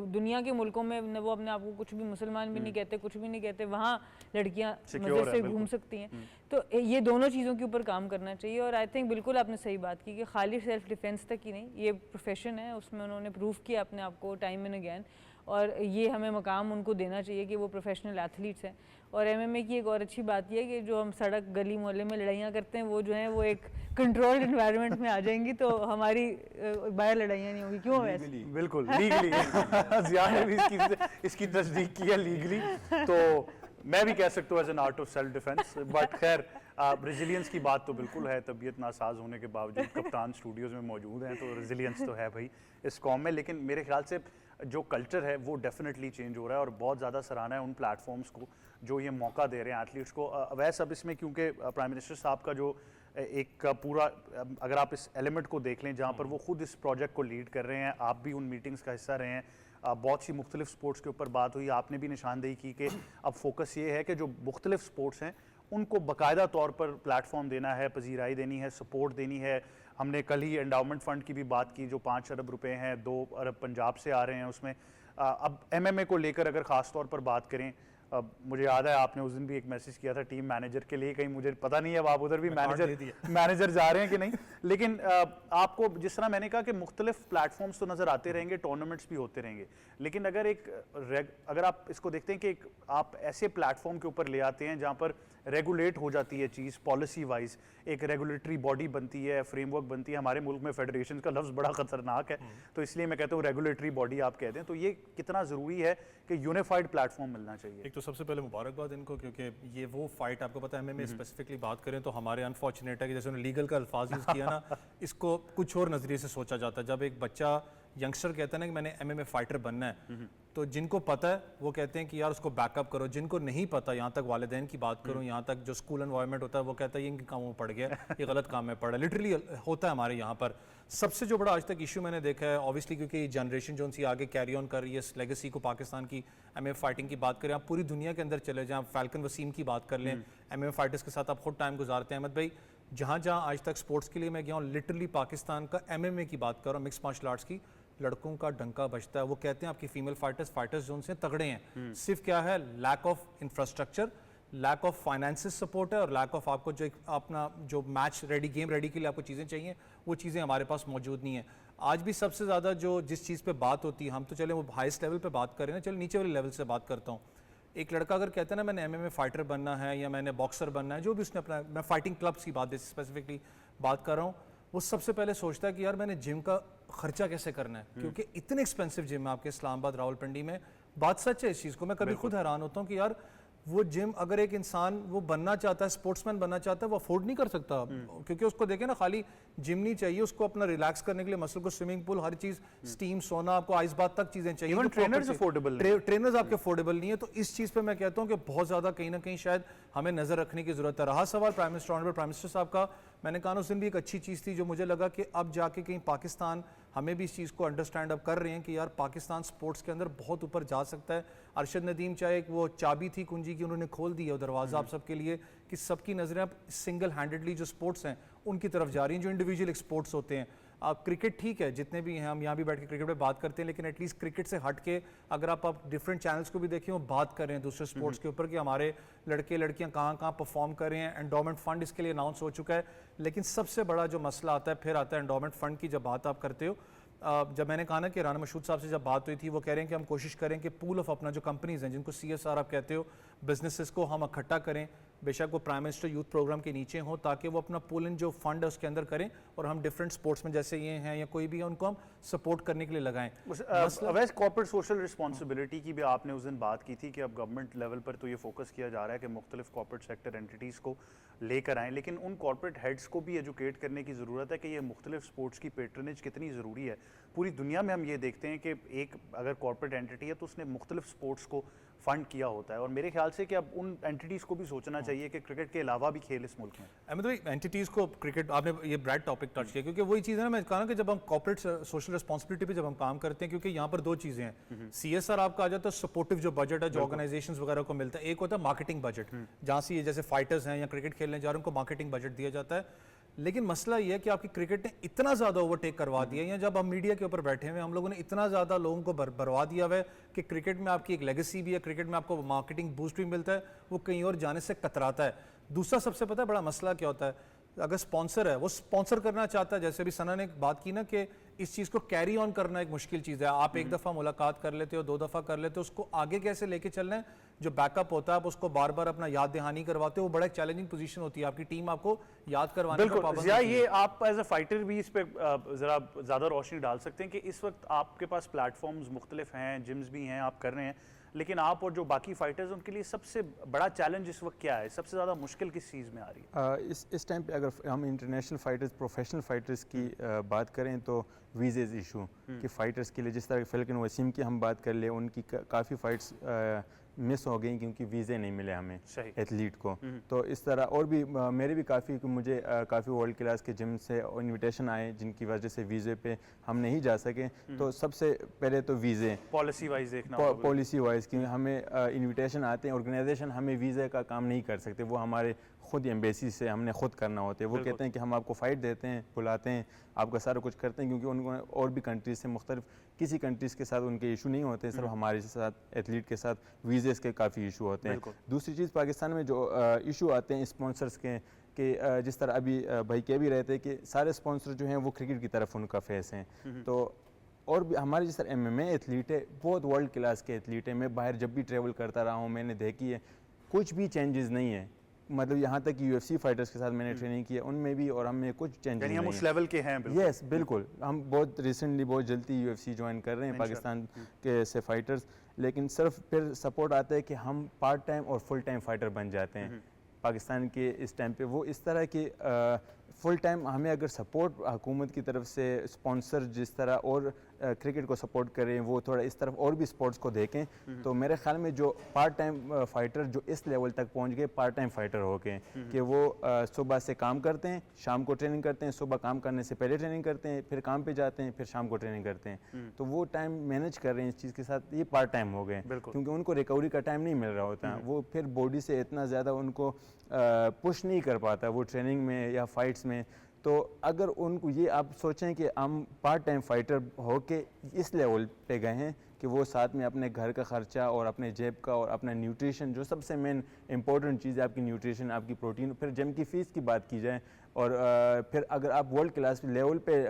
दुनिया के मुल्कों में वो अपने आप को कुछ भी मुसलमान भी नहीं कहते, कुछ भी नहीं कहते, वहाँ लड़कियाँ मज़े से घूम सकती हैं। तो ये दोनों चीज़ों के ऊपर काम करना चाहिए। और आई थिंक बिल्कुल आपने सही बात की कि खाली सेल्फ डिफेंस तक ही नहीं, ये प्रोफेशन है, उसमें उन्होंने प्रूव किया अपने आप को टाइम एंड अगेन, और ये हमें मकाम उनको देना चाहिए कि वो प्रोफेशनल एथलीट्स हैं। और एमएमए की एक और अच्छी बात यह है कि जो हम सड़क गली मोहल्ले में लड़ाइयाँ करते हैं वो जो हैं वो एक कंट्रोल्ड एनवायरनमेंट में आ जाएंगी, तो हमारी बाहर लड़ाइयाँ नहीं होंगी। क्यों वैसे? बिल्कुल लीगली ज़िया ने भी इसकी तस्दीक की है लीगली, तो मैं भी कह सकता हूँ as an art of self defence. But खैर रेजिलियंस की बात तो बिल्कुल है, तबीयत नासाज होने के बावजूद कप्तान स्टूडियोज़ में मौजूद हैं, तो रेजिलियंस तो है भाई इस कौम में। लेकिन मेरे ख्याल से जो कल्चर है वो डेफिनेटली चेंज हो रहा है और बहुत ज़्यादा सराहना है उन प्लेटफॉर्म्स को जो ये मौका दे रहे हैं एथलीट्स को। वैसे अब इसमें क्योंकि प्राइम मिनिस्टर साहब का जो एक पूरा, अगर आप इस एलिमेंट को देख लें जहाँ पर वो खुद इस प्रोजेक्ट को लीड कर रहे हैं, आप भी उन मीटिंग्स का हिस्सा रहे हैं, बहुत सी मुख्तलिफ स्पोर्ट्स के ऊपर बात हुई, आपने भी निशानदेही की कि अब फोकस ये है कि जो मुख्तलिफ स्पोर्ट्स हैं उनको बाकायदा तौर पर प्लेटफॉर्म देना है, पजीराई देनी है, सपोर्ट देनी है। हमने कल ही एंडाउमेंट फ़ंड की भी बात की, जो 5 अरब रुपए हैं, 2 अरब पंजाब से आ रहे हैं उसमें। अब एमएमए को लेकर अगर ख़ास तौर पर बात करें, मुझे याद है आपने उस दिन भी एक मैसेज किया था टीम मैनेजर के लिए, कहीं मुझे पता नहीं है अब आप उधर भी मैनेजर जा रहे हैं कि नहीं, लेकिन आपको जिस तरह मैंने कहा कि मुख्तलिफ प्लेटफॉर्म्स तो नज़र आते रहेंगे, टूर्नामेंट्स भी होते रहेंगे, लेकिन अगर आप इसको देखते हैं कि आप ऐसे प्लेटफॉर्म के ऊपर ले आते हैं जहाँ पर रेगुलेट हो जाती है चीज़, पॉलिसी वाइज एक रेगुलेटरी बॉडी बनती है, फ्रेमवर्क बनती है। हमारे मुल्क में फेडरेशन का लफ्ज़ बड़ा ख़तरनाक है, तो इसलिए मैं कहता हूँ रेगुलेटरी बॉडी आप कहते हैं, तो ये कितना ज़रूरी है कि यूनिफाइड प्लेटफॉर्म मिलना चाहिए। एक तो सबसे पहले मुबारकबाद इनको, क्योंकि ये वो फाइट आपको पता है, एमएमए स्पेसिफिकली बात करें तो हमारे अनफॉर्चुनेट है कि जैसे उन्होंने लीगल का अल्फाज यूज़ किया ना, इसको कुछ और नज़रिए से सोचा जाता है। जब एक बच्चा यंगस्टर कहता है ना कि मैंने एमएमए फाइटर बनना है, तो जिनको पता है वो कहते हैं कि यार उसको बैकअप करो, जिनको नहीं पता, यहाँ तक वालिदैन की बात करूँ, यहाँ तक जो स्कूल एनवायरनमेंट होता है वो कहता है ये इनके कामों में पड़ गया, ये गलत काम में पड़ा, लिटरली होता है हमारे यहाँ पर। सबसे जो बड़ा आज तक इशू मैंने देखा है, ऑब्वियसली क्योंकि जनरेशन जो उनसी आगे कैरी ऑन कर रही है इस लेगेसी को, पाकिस्तान की एमएमए फाइटिंग की बात करें, आप पूरी दुनिया के अंदर चले जाएं, फैल्कन वसीम की बात कर लें, एमएमए फाइटर्स के साथ आप खुद टाइम गुजारते हैं। अहमद भाई, जहाँ जहाँ आज तक स्पोर्ट्स के लिए मैं गया हूँ, लिटरली पाकिस्तान का एमएमए की बात कर रहा हूँ, मिक्स मार्शल आर्ट्स की, लड़कों का डंका बजता है। वो कहते हैं आपकी फीमेल फाइटर्स जो उनसे तगड़े हैं, सिर्फ क्या है, lack of infrastructure, lack of finances support है, और लैक ऑफ आपको जो अपना जो मैच रेडी, गेम रेडी के लिए आपको चीज़ें चाहिए, वो चीज़ें हमारे पास मौजूद नहीं है। आज भी सबसे ज़्यादा जो जिस चीज़ पे बात होती है, हम तो चले वो हाईएस्ट लेवल पे बात करें ना, चलो नीचे वाले लेवल से बात करता हूँ। एक लड़का अगर कहता है ना मैंने एमएमए फाइटर बनना है या मैंने बॉक्सर बनना है, जो भी उसने अपना, मैं फाइटिंग क्लब्स की बात स्पेसिफिकली बात कर रहा हूँ, वो सबसे पहले सोचता है कि यार मैंने जिम का खर्चा कैसे करना है, क्योंकि इतने एक्सपेंसिव जिम है आपके इस्लामाबाद, रावलपिंडी में। बात सच है इस चीज़ को, मैं कभी खुद हैरान होता हूँ कि यार वो जिम अगर एक इंसान वो बनना चाहता है, स्पोर्ट्समैन बनना चाहता है, वो अफोर्ड नहीं कर सकता, क्योंकि उसको देखे ना खाली जिम नहीं चाहिए, उसको अपना रिलैक्स करने के लिए मसल को स्विमिंग पूल, हर चीज, स्टीम, सोना, आपको आइस बाथ तक चीजें चाहिए। Even trainers affordable नहीं। ट्रेनर्स आपके अफोर्डेबल नहीं है। तो इस चीज पे मैं कहता हूँ कि बहुत ज्यादा कहीं ना कहीं शायद हमें नजर रखने की जरूरत है। रहा सवाल prime minister, honourable prime minister साहब का, मैंने कहा उस दिन भी एक अच्छी चीज थी जो मुझे लगा कि अब जाके कहीं पाकिस्तान, हमें भी इस चीज़ को अंडरस्टैंड अब कर रहे हैं कि यार पाकिस्तान स्पोर्ट्स के अंदर बहुत ऊपर जा सकता है। अरशद नदीम चाहे वो चाबी थी कुंजी की, उन्होंने खोल दी है दरवाज़ा आप सबके लिए कि सबकी नज़रें अब सिंगल हैंडेडली जो स्पोर्ट्स हैं उनकी तरफ जा रही हैं, जो इंडिविजुअल स्पोर्ट्स होते हैं। क्रिकेट ठीक है, जितने भी हैं हम यहाँ भी बैठ के क्रिकेट पे बात करते हैं, लेकिन एटलीस्ट क्रिकेट से हट के अगर आप डिफरेंट चैनल्स को भी देखें, वो बात कर रहे हैं दूसरे स्पोर्ट्स के ऊपर कि हमारे लड़के लड़कियाँ कहाँ कहाँ परफॉर्म कर रहे हैं। एंडोमेंट फंड इसके लिए अनाउंस हो चुका है, लेकिन सबसे बड़ा जो मसला आता है फिर आता है एंडोमेंट फंड की। जब बात आप करते हो, जब मैंने कहा ना कि राना मशहूद साहब से जब बात हुई थी, वो कह रहे हैं कि हम कोशिश करें कि पूल ऑफ अपना जो कंपनीज हैं जिनको CSR आप कहते हो, बिजनेसेस को हम इकट्ठा करें, बेशक वो प्राइम मिनिस्टर यूथ प्रोग्राम के नीचे हो, ताकि वो अपना पूल इन जो फंड है उसके अंदर करें और हम डिफरेंट स्पोर्ट्स में जैसे ये हैं या कोई भी है उनको हम सपोर्ट करने के लिए लगाएं। वैसे कॉर्पोरेट सोशल रिस्पॉन्सिबिलिटी की भी आपने उस दिन बात की थी कि अब गवर्नमेंट लेवल पर तो ये फोकस किया जा रहा है कि मुख्तलिफ कॉर्पोरेट सेक्टर एंटिटीज़ को लेकर आएँ, लेकिन उन कॉर्पोरेट हेड्स को भी एजुकेट करने की ज़रूरत है कि ये मुख्तलिफ स्पोर्ट्स की पेट्रनेज कितनी ज़रूरी है। पूरी दुनिया में हम ये देखते हैं कि एक अगर कॉर्पोरेट एंटिटी है तो उसने मुख्तलिफ स्पोर्ट्स को फंड किया होता है, और मेरे ख्याल से कि अब उन एंटिटीज़ को भी सोचना चाहिए कि क्रिकेट के अलावा भी खेल इस मुल्क में। अहमद भाई, एंटिटीज़ को क्रिकेट, आपने ये ब्राइट टॉपिक टच किया, क्योंकि वही चीज़ है ना, मैं कहा ना कि जब हम कॉर्पोरेट सोशल रिस्पॉन्सिबिलिटी पे जब हम काम करते हैं, क्योंकि यहाँ पर दो चीज़ें हैं। CSR आपका आ जाता है सपोर्टिव जो बजट है जो ऑर्गेनाइजेशंस वगैरह को मिलता है, एक होता है मार्केटिंग बजट, जहाँ से ये जैसे फाइटर्स हैं या क्रिकेट खेलने जा रहे हैं उनको मार्केटिंग बजट दिया जाता है। लेकिन मसला ये है कि आपकी क्रिकेट ने इतना ज़्यादा ओवरटेक करवा दिया है, या जब हम मीडिया के ऊपर बैठे हुए हम लोगों ने इतना ज़्यादा लोगों को बरवा दिया हुआ है कि क्रिकेट में आपकी एक लेगेसी भी है, क्रिकेट में आपको मार्केटिंग बूस्ट भी मिलता है, वो कहीं और जाने से कतराता है। दूसरा सबसे पता है बड़ा मसला क्या होता है, अगर स्पॉन्सर है वो स्पॉन्सर करना चाहता है, जैसे अभी सना ने बात की ना कि इस चीज़ को कैरी ऑन करना एक मुश्किल चीज़ है। आप एक दफ़ा मुलाकात कर लेते हो, 2 दफ़ा कर लेते हो, उसको आगे कैसे लेके चलना है, जो बैकअप होता है आप उसको बार बार अपना याद दहानी करवाते हो, वो बड़ा एक चैलेंजिंग पोजीशन होती है, आपकी टीम आपको याद करवाने का पाबंद बिल्कुल, होती है। ये आप एज अ फाइटर भी इस पे ज़रा ज़्यादा रोशनी डाल सकते हैं कि इस वक्त आपके पास प्लेटफॉर्म्स मुख्तलिफ हैं, जिम्स भी हैं, आप कर रहे हैं, लेकिन आप और जो बाकी फाइटर्स उनके लिए सबसे बड़ा चैलेंज इस वक्त क्या है, सबसे ज़्यादा मुश्किल किस चीज़ में आ रही है? इस टाइम पे अगर हम इंटरनेशनल फाइटर्स, प्रोफेशनल फाइटर्स की बात करें तो वीज़ेज़ इशू कि फ़ाइटर्स के लिए, जिस तरह फ़िलकिन वसीम की हम बात कर ले, उनकी काफ़ी फ़ाइट्स मिस हो गई क्योंकि वीज़े नहीं मिले हमें एथलीट को। तो इस तरह और भी मेरे भी मुझे काफ़ी वर्ल्ड क्लास के जिम से इनविटेशन आए जिनकी वजह से वीज़े पे हम नहीं जा सके। तो सबसे पहले तो वीज़े पॉलिसी वाइज देखना, पॉलिसी वाइज कि हमें इनविटेशन आते हैं, ऑर्गेनाइजेशन हमें वीज़े का काम नहीं कर सकते, वो हमारे खुद एम्बेसी से हमने खुद करना होता है। वो कहते हैं कि हम आपको फ़ाइट देते हैं, बुलाते हैं, आपका सारा कुछ करते हैं, क्योंकि उनको और भी कंट्रीज़ से मुख्तलिफ किसी कंट्रीज़ के साथ उनके इशू नहीं होते, सिर्फ हमारे साथ एथलीट के साथ वीज़ेस के काफ़ी इशू होते हैं। दूसरी चीज़ पाकिस्तान में जो इशू आते हैं स्पॉन्सर्स के, कि जिस तरह अभी भाई कह भी रहे थे कि सारे स्पॉन्सर जो हैं वो क्रिकेट की तरफ उनका फेस हैं। तो और भी हमारे जिस तरह MMA एथलीट है, बहुत वर्ल्ड क्लास के एथलीट है, मैं बाहर जब भी ट्रेवल करता रहा हूँ मैंने देखी है, कुछ भी चेंजेस नहीं है। मतलब यहाँ तक कि UFC फाइटर्स के साथ मैंने ट्रेनिंग की है, उनमें भी और हमें कुछ चेंजेस नहीं, हम उस लेवल के हैं। यस बिल्कुल, हम बहुत रिसेंटली बहुत जल्दी UFC ज्वाइन कर रहे हैं पाकिस्तान के से फाइटर्स, लेकिन सिर्फ फिर सपोर्ट आता है कि हम पार्ट टाइम और फुल टाइम फाइटर बन जाते हैं पाकिस्तान के इस टाइम पे। वो इस तरह की फुल टाइम हमें अगर सपोर्ट हुकूमत की तरफ से स्पॉन्सर जिस तरह और क्रिकेट को सपोर्ट करें, वो थोड़ा इस तरफ और भी स्पोर्ट्स को देखें, तो मेरे ख्याल में जो पार्ट टाइम फाइटर जो इस लेवल तक पहुंच गए पार्ट टाइम फाइटर हो गए कि वो सुबह से काम करते हैं, शाम को ट्रेनिंग करते हैं, सुबह काम करने से पहले ट्रेनिंग करते हैं, फिर काम पे जाते हैं, फिर शाम को ट्रेनिंग करते हैं। तो वो टाइम मैनेज कर रहे हैं इस चीज़ के साथ, ये पार्ट टाइम हो गए, क्योंकि उनको रिकवरी का टाइम नहीं मिल रहा होता। वो फिर बॉडी से इतना ज़्यादा उनको पुश नहीं कर पाता वो ट्रेनिंग में या फाइट्स में। तो अगर उनको ये आप सोचें कि हम पार्ट टाइम फाइटर होके इस लेवल पे गए हैं कि वो साथ में अपने घर का ख़र्चा और अपने जेब का और अपना न्यूट्रिशन, जो सबसे मेन इंपॉर्टेंट चीज़ है आपकी न्यूट्रिशन, आपकी प्रोटीन, फिर जिम की फ़ीस की बात की जाए, और फिर अगर आप वर्ल्ड क्लास लेवल पे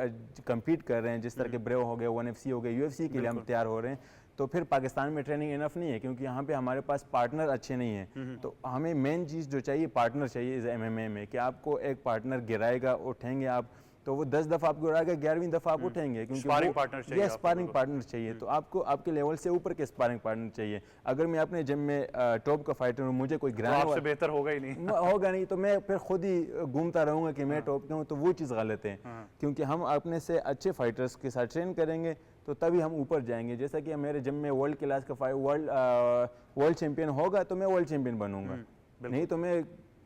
कम्पीट कर रहे हैं, जिस तरह के ब्रेव हो गए, 1FC हो गए, UFC के लिए हम तैयार हो रहे हैं, तो फिर पाकिस्तान में ट्रेनिंग इनफ नहीं है, क्योंकि यहाँ पे हमारे पास पार्टनर अच्छे नहीं हैं। तो हमें मेन चीज़ जो चाहिए, पार्टनर चाहिए इस MMA में, कि आपको एक पार्टनर गिराएगा, उठेंगे आप, तो वो 10 दफ़ा आपको उड़ाएगा, 11वीं दफ़ा आप उठेंगे, क्योंकि स्पारिंग पार्टनर चाहिए ये आपको, स्पारिंग पार्टनर चाहिए। तो आपको आपके लेवल से ऊपर के स्पारिंग पार्टनर चाहिए। अगर मैं अपने जिम में टॉप का फाइटर हूँ, मुझे कोई तो गिराने आपसे बेहतर होगा ही नहीं। होगा नहीं, तो मैं फिर खुद ही घूमता रहूँगा कि मैं टॉप का हूँ, तो वो चीज़ गलत है। क्योंकि हम अपने से अच्छे फाइटर्स के साथ ट्रेन करेंगे तो तभी हम ऊपर जाएंगे। जैसा कि मेरे जिम में वर्ल्ड क्लास का वर्ल्ड चैंपियन होगा तो मैं वर्ल्ड चैंपियन बनूंगा, नहीं तो मैं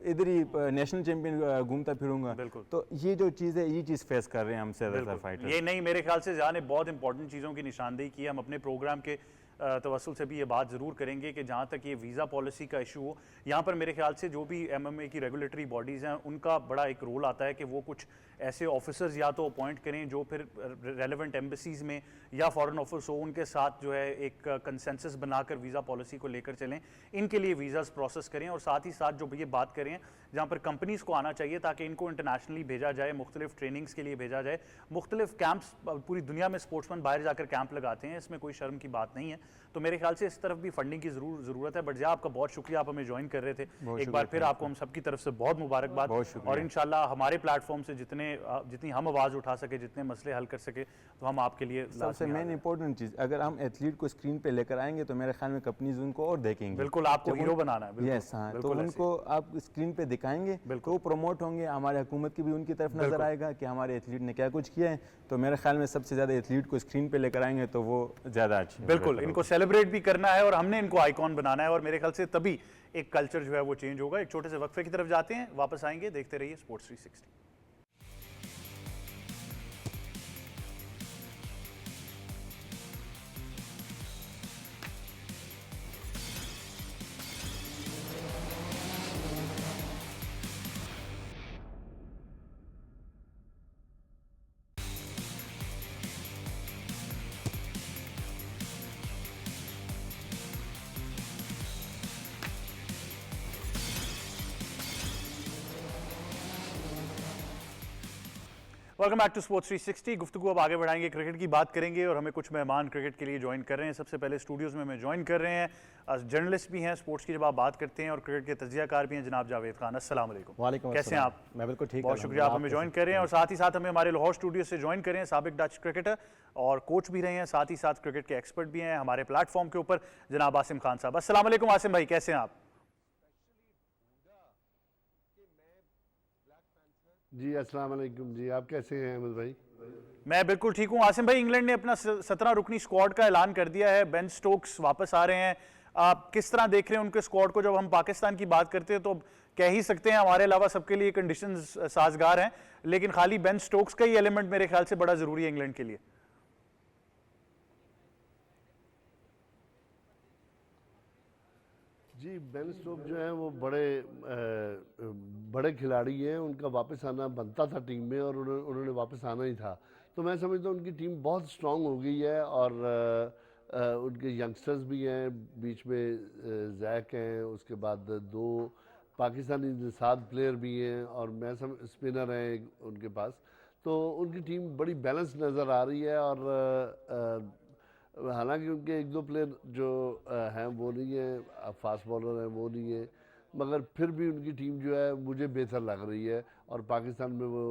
इधर ही नेशनल चैंपियन घूमता फिरूंगा। तो ये जो चीज़ है, ये चीज़ फेस कर रहे हैं हम ज़्यादातर फाइटर। ये नहीं, मेरे ख्याल से जहाँ ने बहुत इंपॉर्टेंट चीज़ों की निशानदेही की है। हम अपने प्रोग्राम के तवस्सुल से भी ये बात ज़रूर करेंगे कि जहाँ तक ये वीज़ा पॉलिसी का इशू हो, यहाँ पर मेरे ख्याल से जो भी MMA की रेगुलेटरी बॉडीज़ हैं उनका बड़ा एक रोल आता है कि वो कुछ ऐसे ऑफिसर्स या तो अपॉइंट करें जो फिर रेलेवेंट एम्बेसीज़ में या फॉरेन ऑफिस हो उनके साथ जो है एक कंसेंसस बनाकर वीज़ा पॉलिसी को लेकर चलें, इनके लिए वीज़ास प्रोसेस करें। और साथ ही साथ जो ये बात करें जहाँ पर कंपनीज़ को आना चाहिए ताकि इनको इंटरनेशनली भेजा जाए, मुख्तलिफ ट्रेनिंग्स के लिए भेजा जाए, मुख्तलिफ कैंप्स, पूरी दुनिया में स्पोर्ट्समैन बाहर जाकर कैंप लगाते हैं, इसमें कोई शर्म की बात नहीं है। तो मेरे ख्याल से इस तरफ भी फंडिंग की ज़रूरत है। बट जी आपका बहुत शुक्रिया, आप हमें ज्वाइन कर रहे थे। एक बार फिर आपको हम सबकी तरफ से बहुत मुबारकबाद, और इंशाल्लाह हमारे प्लेटफॉर्म से जितनी हम आवाज़ उठा सके, जितने मसले हल कर सके, तो हम आपके लिए सबसे मेन इंपॉर्टेंट चीज़, अगर हम एथलीट को स्क्रीन पे लेकर आएंगे तो मेरे ख्याल में कंपनीज उनको और देखेंगे। बिल्कुल, आपको हीरो बनाना है। यस, हाँ, तो उनको आप स्क्रीन पे दिखाएंगे तो प्रमोट होंगे, हमारे हुकूमत की भी उनकी तरफ नजर आएगा कि हमारे एथलीट ने क्या कुछ किया है। तो मेरे ख्याल में सबसे ज़्यादा एथलीट को स्क्रीन पे लेकर आएंगे तो वो ज़्यादा अच्छे। बिल्कुल, इनको सेलिब्रेट भी करना है और हमने इनको आइकॉन बनाना है, और मेरे ख्याल से तभी एक कल्चर जो है वो चेंज होगा। एक छोटे से वक्फे की तरफ जाते हैं, वापस आएंगे, देखते रहिए sports 360। Welcome back to sports 360। गुफ्तगू अब आगे बढ़ाएंगे, क्रिकेट की बात करेंगे, और हमें कुछ मेहमान क्रिकेट के लिए ज्वाइन कर रहे हैं। सबसे पहले स्टूडियोज़ में हमें ज्वाइन कर रहे हैं जर्नलिस्ट भी हैं स्पोर्ट्स की, जब आप बात करते हैं, और क्रिकेट के तजियाकार भी हैं, जनाब जावेद खान। अस्सलाम वालेकुम। वालेकुम कैसे हैं आप? मैं बिल्कुल ठीक, बहुत शुक्रिया, आप हमें ज्वाइन कर रहे हैं। और साथ ही साथ हमें हमारे लाहौर स्टूडियो से ज्वाइन कर रहे हैं साबिक डच क्रिकेटर और कोच भी रहे हैं, साथ ही साथ क्रिकेट के एक्सपर्ट भी हैं हमारे प्लेटफॉर्म के ऊपर, जनाब आसिम खान साहब। अस्सलाम वालेकुम आसिम भाई, कैसे हैं आप? जी अस्सलाम वालेकुम जी, आप कैसे हैं अहमद भाई? मैं बिल्कुल ठीक हूँ आसिम भाई। इंग्लैंड ने अपना 17 रुकनी स्क्वाड का ऐलान कर दिया है, बेन स्टोक्स वापस आ रहे हैं। आप किस तरह देख रहे हैं उनके स्क्वाड को? जब हम पाकिस्तान की बात करते हैं तो कह ही सकते हैं हमारे अलावा सबके लिए कंडीशंस साजगार हैं, लेकिन खाली बेन स्टोक्स का ही एलिमेंट मेरे ख्याल से बड़ा जरूरी है इंग्लैंड के लिए। जी बेन स्टोक जो है वो बड़े खिलाड़ी हैं, उनका वापस आना बनता था टीम में, और उन्होंने वापस आना ही था। तो मैं समझता हूँ उनकी टीम बहुत स्ट्रांग हो गई है, और उनके यंगस्टर्स भी हैं, बीच में जैक हैं, उसके बाद 2 पाकिस्तानी 7 प्लेयर भी हैं, और मैं स्पिनर हैं उनके पास। तो उनकी टीम बड़ी बैलेंस नज़र आ रही है। और हालांकि उनके 1-2 प्लेयर जो हैं वो नहीं है, फास्ट बॉलर हैं वो नहीं है, मगर फिर भी उनकी टीम जो है मुझे बेहतर लग रही है। और पाकिस्तान में वो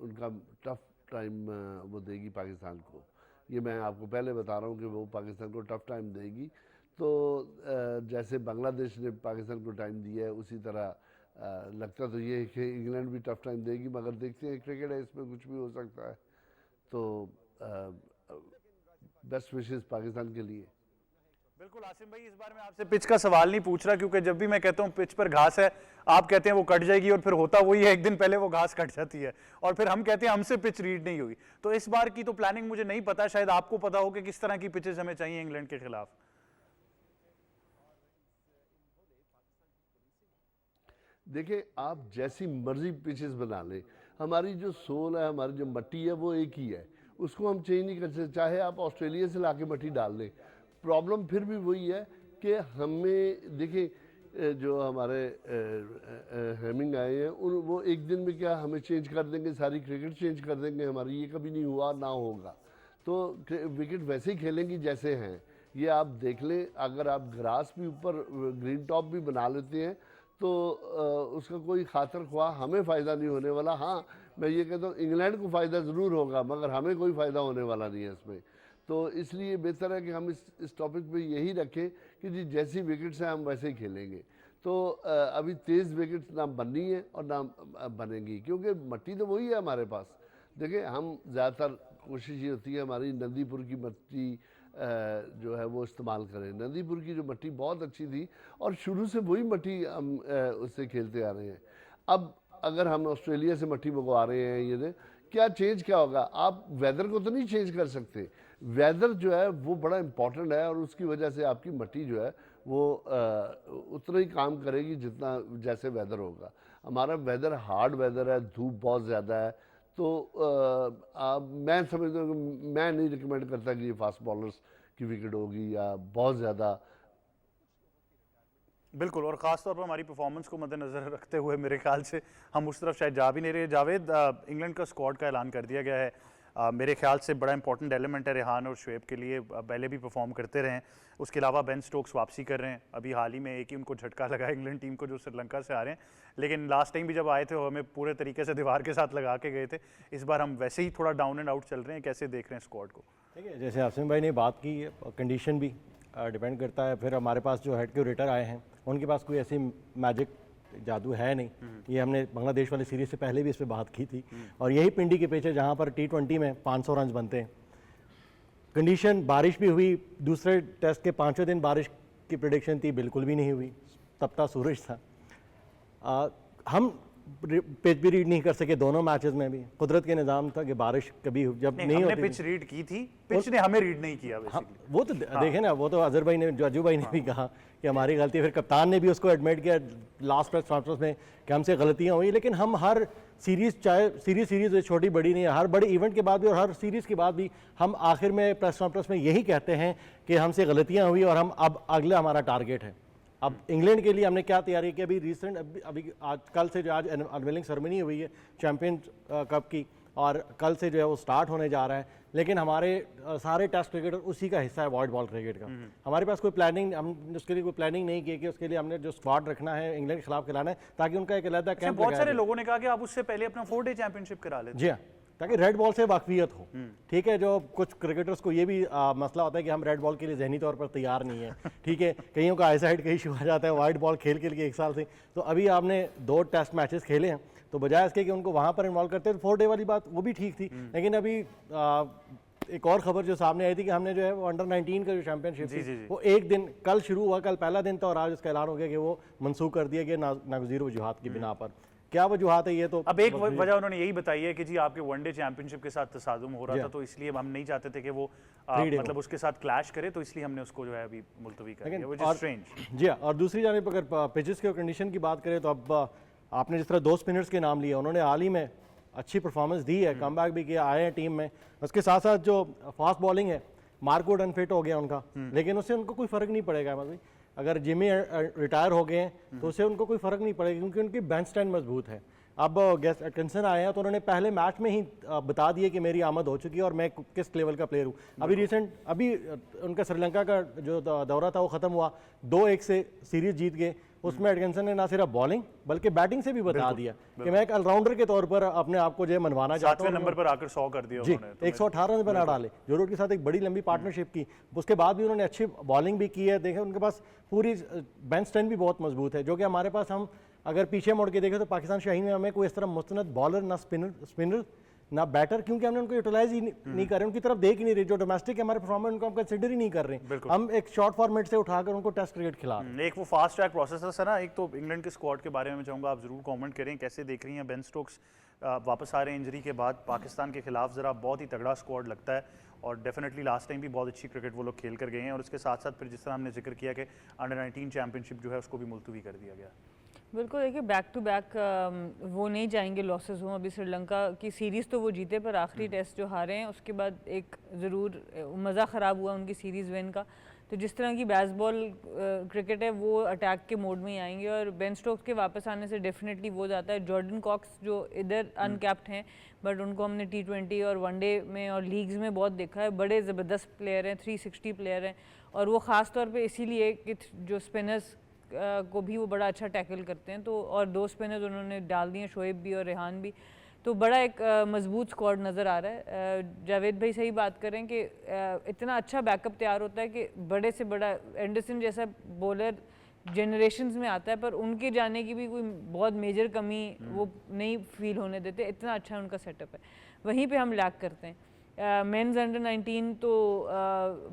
उनका टफ टाइम वो देगी पाकिस्तान को, ये मैं आपको पहले बता रहा हूँ कि वो पाकिस्तान को टफ टाइम देगी। तो जैसे बांग्लादेश ने पाकिस्तान को टाइम दिया है, उसी तरह लगता तो ये है कि इंग्लैंड भी टफ टाइम देगी, मगर देखते हैं, क्रिकेट है, इसमें कुछ भी हो सकता है। तो बेस्ट विशेस पाकिस्तान के लिए। बिल्कुल आसिम भाई, इस बार मैं आपसे पिच का सवाल नहीं पूछ रहा, क्योंकि जब भी मैं कहता हूँ पिच पर घास है, आप कहते हैं वो कट जाएगी, और फिर होता वही है, एक दिन पहले वो घास कट जाती है, और फिर हम कहते हैं हमसे पिच रीड नहीं हुई। तो इस बार की तो प्लानिंग मुझे नहीं पता, शायद आपको पता हो कि किस तरह की पिचेस हमें चाहिए इंग्लैंड के खिलाफ। देखिए, आप जैसी मर्जी पिचेस बना लें, हमारी जो सोल है, हमारी जो मट्टी है वो एक ही है, उसको हम चेंज नहीं कर सकते। चाहे आप ऑस्ट्रेलिया से लाके मट्टी डाल लें, प्रॉब्लम फिर भी वही है कि हमें देखिए जो हमारे हेमिंग आए हैं वो एक दिन में क्या हमें चेंज कर देंगे, सारी क्रिकेट चेंज कर देंगे हमारी, ये कभी नहीं हुआ ना होगा। तो विकेट वैसे ही खेलेंगी जैसे हैं, ये आप देख लें। अगर आप ग्रास भी ऊपर ग्रीन टॉप भी बना लेते हैं तो उसका कोई खातर ख्वाह हमें फ़ायदा नहीं होने वाला। हाँ, मैं ये कहता हूँ इंग्लैंड को फ़ायदा ज़रूर होगा, मगर हमें कोई फ़ायदा होने वाला नहीं है इसमें। तो इसलिए बेहतर है कि हम इस टॉपिक पे यही रखें कि जी जैसी विकेट्स हैं हम वैसे ही खेलेंगे। तो अभी तेज़ विकेट्स ना बननी है और ना बनेंगी, क्योंकि मट्टी तो वही है हमारे पास। देखिए, हम ज़्यादातर कोशिश ये होती है हमारी नंदीपुर की मट्टी जो है वो इस्तेमाल करें। नंदीपुर की जो मट्टी बहुत अच्छी थी और शुरू से वही मट्टी हम उससे खेलते आ रहे हैं। अब अगर हम ऑस्ट्रेलिया से मट्टी मंगवा रहे हैं, ये क्या चेंज क्या होगा? आप वेदर को तो नहीं चेंज कर सकते। वेदर जो है वो बड़ा इम्पॉर्टेंट है और उसकी वजह से आपकी मट्टी जो है वो उतना ही काम करेगी जितना जैसे वेदर होगा। हमारा वेदर हार्ड वेदर है, धूप बहुत ज़्यादा है। तो मैं समझता हूँ कि मैं नहीं रिकमेंड करता कि ये फास्ट बॉलर्स की विकेट होगी या बहुत ज़्यादा। बिल्कुल, और ख़ास तौर पर हमारी परफॉर्मेंस को मद्देनज़र रखते हुए मेरे ख्याल से हम उस तरफ शायद जा भी नहीं रहे। जावेद, इंग्लैंड का स्क्वाड का ऐलान कर दिया गया है। मेरे ख्याल से बड़ा इंपॉर्टेंट एलिमेंट है रेहान और शुएब के लिए, पहले भी परफॉर्म करते रहे हैं। उसके अलावा बेन स्टोक्स वापसी कर रहे हैं। अभी हाल ही में एक ही उनको झटका लगा इंग्लैंड टीम को, जो श्रीलंका से आ रहे हैं, लेकिन लास्ट टाइम भी जब आए थे वो हमें पूरे तरीके से दीवार के साथ लगा के गए थे। इस बार हम वैसे ही थोड़ा डाउन एंड आउट चल रहे हैं। कैसे देख रहे हैं स्क्वाड को? देखिए, जैसे आसिम भाई ने बात की, कंडीशन भी डिपेंड करता है। फिर हमारे पास जो हेड क्यूरेटर आए हैं उनके पास कोई ऐसी मैजिक जादू है नहीं। ये हमने बांग्लादेश वाली सीरीज से पहले भी इस पर बात की थी। और यही पिंडी के पीछे जहाँ पर T20 में 500 रन बनते हैं, कंडीशन बारिश भी हुई, दूसरे टेस्ट के 5वें दिन बारिश की प्रेडिक्शन थी, बिल्कुल भी नहीं हुई, तपता सूरज था। हम पिच भी रीड नहीं कर सके दोनों मैचेस में भी। कुदरत के निज़ाम था कि बारिश कभी जब नहीं हमने होती पिच रीड की थी, पिच ने हमें रीड नहीं किया बेसिकली। वो तो देखे ना, वो तो अजहर भाई ने, अजू भाई ने भी कहा कि हमारी गलती है। फिर कप्तान ने भी उसको एडमिट किया लास्ट प्रेस कॉन्फ्रेंस में कि हमसे गलतियां हुई। लेकिन हम हर सीरीज़, चाहे सीरीज़ छोटी बड़ी नहीं है, हर बड़े इवेंट के बाद भी और हर सीरीज़ के बाद भी हम आखिर में प्रेस कॉन्फ्रेंस में यही कहते हैं कि हमसे गलतियाँ हुई और हम अब अगला हमारा टारगेट है। अब इंग्लैंड के लिए हमने क्या तैयारी की? अभी रिसेंट अभी आज कल से जो आज अनवेलिंग सेरेमनी हुई है चैंपियन कप की, और कल से जो है वो स्टार्ट होने जा रहा है। लेकिन हमारे सारे टेस्ट क्रिकेटर उसी का हिस्सा है, वाइड बॉल क्रिकेट का। हमारे पास कोई प्लानिंग, हम उसके लिए कोई प्लानिंग नहीं की कि उसके लिए हमने जो स्क्वाड रखना है इंग्लैंड के खिलाफ खिलाना है, ताकि उनका एक अलग कैंप। बहुत सारे लोगों ने कहा कि आप उससे पहले अपना 4-डे चैंपियनशिप करा लेते। जी हाँ, ताकि रेड बॉल से वाकफियत हो। ठीक है, जो कुछ क्रिकेटर्स को ये भी मसला होता है कि हम रेड बॉल के लिए जहनी तौर पर तैयार नहीं है। ठीक है, कईयों का आई साइड का इशू आ जाता है वाइट बॉल खेल के लिए 1 साल से। तो अभी आपने 2 टेस्ट मैचेस खेले हैं, तो बजाय इसके कि उनको वहाँ पर इन्वॉल्व करते हैं, 4 डे वाली बात वो भी ठीक थी। लेकिन अभी एक और खबर जो सामने आई थी कि हमने जो है वो अंडर-19 का जो चैंपियनशिप थी वो एक दिन कल शुरू हुआ, कल पहला दिन था और आज उसका ऐलान हो गया कि वो मनसूख कर दिया गया नागज़ीर वजूहात की बिना पर। क्या वजूहात है ये तो अब एक वजह उन्होंने यही बताई है कि जी आपके वनडे चैंपियनशिप के साथ तसादुम हो रहा था, तो इसलिए हम नहीं चाहते थे कि वो मतलब उसके साथ क्लैश करे, तो इसलिए हमने उसको जो है अभी मुलतवी कर दिया, व्हिच इज स्ट्रेंज। जी हाँ, और दूसरी जानिब अगर पिचेस के कंडीशन की बात करें तो अब आपने जिस तरह 2 स्पिनर्स के नाम लिए, उन्होंने हाल ही में अच्छी परफॉर्मेंस दी है, कमबैक भी किया, आए हैं टीम में। उसके साथ साथ जो फास्ट बॉलिंग है, मार्कवुड अनफिट हो गया उनका, लेकिन उससे उनको कोई फ़र्क नहीं पड़ेगा। मतलब अगर जिमी रिटायर हो गए हैं तो उससे उनको कोई फ़र्क नहीं पड़ेगा, क्योंकि उनकी बेंच स्टैंड मजबूत है। अब गेस्ट एटकिंसन आए हैं तो उन्होंने पहले मैच में ही बता दिया कि मेरी आमद हो चुकी है और मैं किस लेवल का प्लेयर हूँ। अभी उनका श्रीलंका का जो दौरा था वो ख़त्म हुआ, 2-1 से सीरीज़ जीत गए। उसमें एटकिंसन ने ना सिर्फ बॉलिंग बल्कि बैटिंग से भी बता दिया कि मैं एक ऑलराउंडर के तौर पर अपने आप को जो मनवाना चाहता हूँ। 7वें नंबर पर आकर 100 कर दिया उन्होंने, 118 रन बना डाले, जो रूट के साथ एक बड़ी लंबी पार्टनरशिप की। उसके बाद भी उन्होंने अच्छी बॉलिंग भी की है। देखें, उनके पास पूरी बेंच स्ट्रेंथ भी बहुत मजबूत है, जो कि हमारे पास, हम अगर पीछे मुड़ के देखें तो पाकिस्तान शाहीन में हमें कोई इस तरह मुस्तनद बॉलर, ना स्पिनर ना बैटर, क्योंकि हमने उनको यूटिलाइज ही नहीं कर रहे, उनकी तरफ देख ही नहीं रहे। जो डोमेस्टिक हमारे परफॉर्मेंस उनको हम कंसिडर ही नहीं कर रहे। हम एक शॉर्ट फॉर्मेट से उठाकर उनको टेस्ट क्रिकेट खिला रहे हैं। एक वो फास्ट ट्रैक प्रोसेस है सर। एक तो इंग्लैंड के स्क्वाड के बारे में चाहूँगा आप जरूर कमेंट करें, कैसे देख रही हैं? बेन स्टोक्स वापस आ रहे हैं इंजरी के बाद, पाकिस्तान के खिलाफ ज़रा बहुत ही तगड़ा स्क्वाड लगता है और डेफिनेटली लास्ट टाइम भी बहुत अच्छी क्रिकेट वो लोग खेल कर गए हैं। और उसके साथ साथ फिर जिस तरह हमने जिक्र किया कि अंडर-19 चैंपियनशिप जो है उसको भी मुलतवी कर दिया गया। बिल्कुल, देखिए बैक टू बैक वो नहीं चाहेंगे लॉसेस हों। अभी श्रीलंका की सीरीज़ तो वो जीते, पर आखिरी टेस्ट जो हारे हैं उसके बाद एक ज़रूर मज़ा ख़राब हुआ उनकी सीरीज़ विन का। तो जिस तरह की बेसबॉल क्रिकेट है वो अटैक के मोड में ही आएंगे और बेन स्टोक्स के वापस आने से डेफिनेटली वो जाता है। जॉर्डन कॉक्स जो इधर अनकैप्ड हैं, बट उनको हमने T20 और वनडे में और लीग्स में बहुत देखा है, बड़े ज़बरदस्त प्लेयर हैं, 360 प्लेयर हैं। और वो ख़ास तौर पे इसीलिए कि जो स्पिनर्स को भी वो बड़ा अच्छा टैकल करते हैं। तो और 2 स्पिनर्स उन्होंने डाल दिए, शोएब भी और रेहान भी, तो बड़ा एक मजबूत स्क्वाड नज़र आ रहा है। जावेद भाई सही बात करें कि इतना अच्छा बैकअप तैयार होता है कि बड़े से बड़ा एंडरसन जैसा बॉलर जनरेशन्स में आता है, पर उनके जाने की भी कोई बहुत मेजर कमी वो नहीं फील होने देते, इतना अच्छा उनका सेटअप है। वहीं पे हम लैक करते हैं। मेंस अंडर 19 तो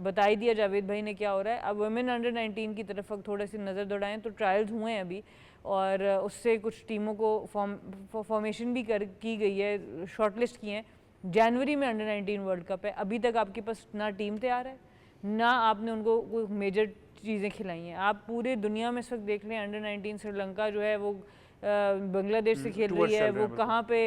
बता ही दिया जावेद भाई ने क्या हो रहा है। अब वुमेन अंडर 19 की तरफ थोड़ी सी नज़र दौड़ाएं तो ट्रायल्स हुए हैं अभी, और उससे कुछ टीमों को फॉर्मेशन भी की गई है, शॉर्टलिस्ट की हैं। जनवरी में अंडर 19 वर्ल्ड कप है, अभी तक आपके पास ना टीम तैयार है, ना आपने उनको कोई मेजर चीज़ें खिलाई हैं। आप पूरे दुनिया में इस वक्त देख लें, अंडर 19 श्रीलंका जो है वो बांग्लादेश से खेल रही है, वो कहाँ पे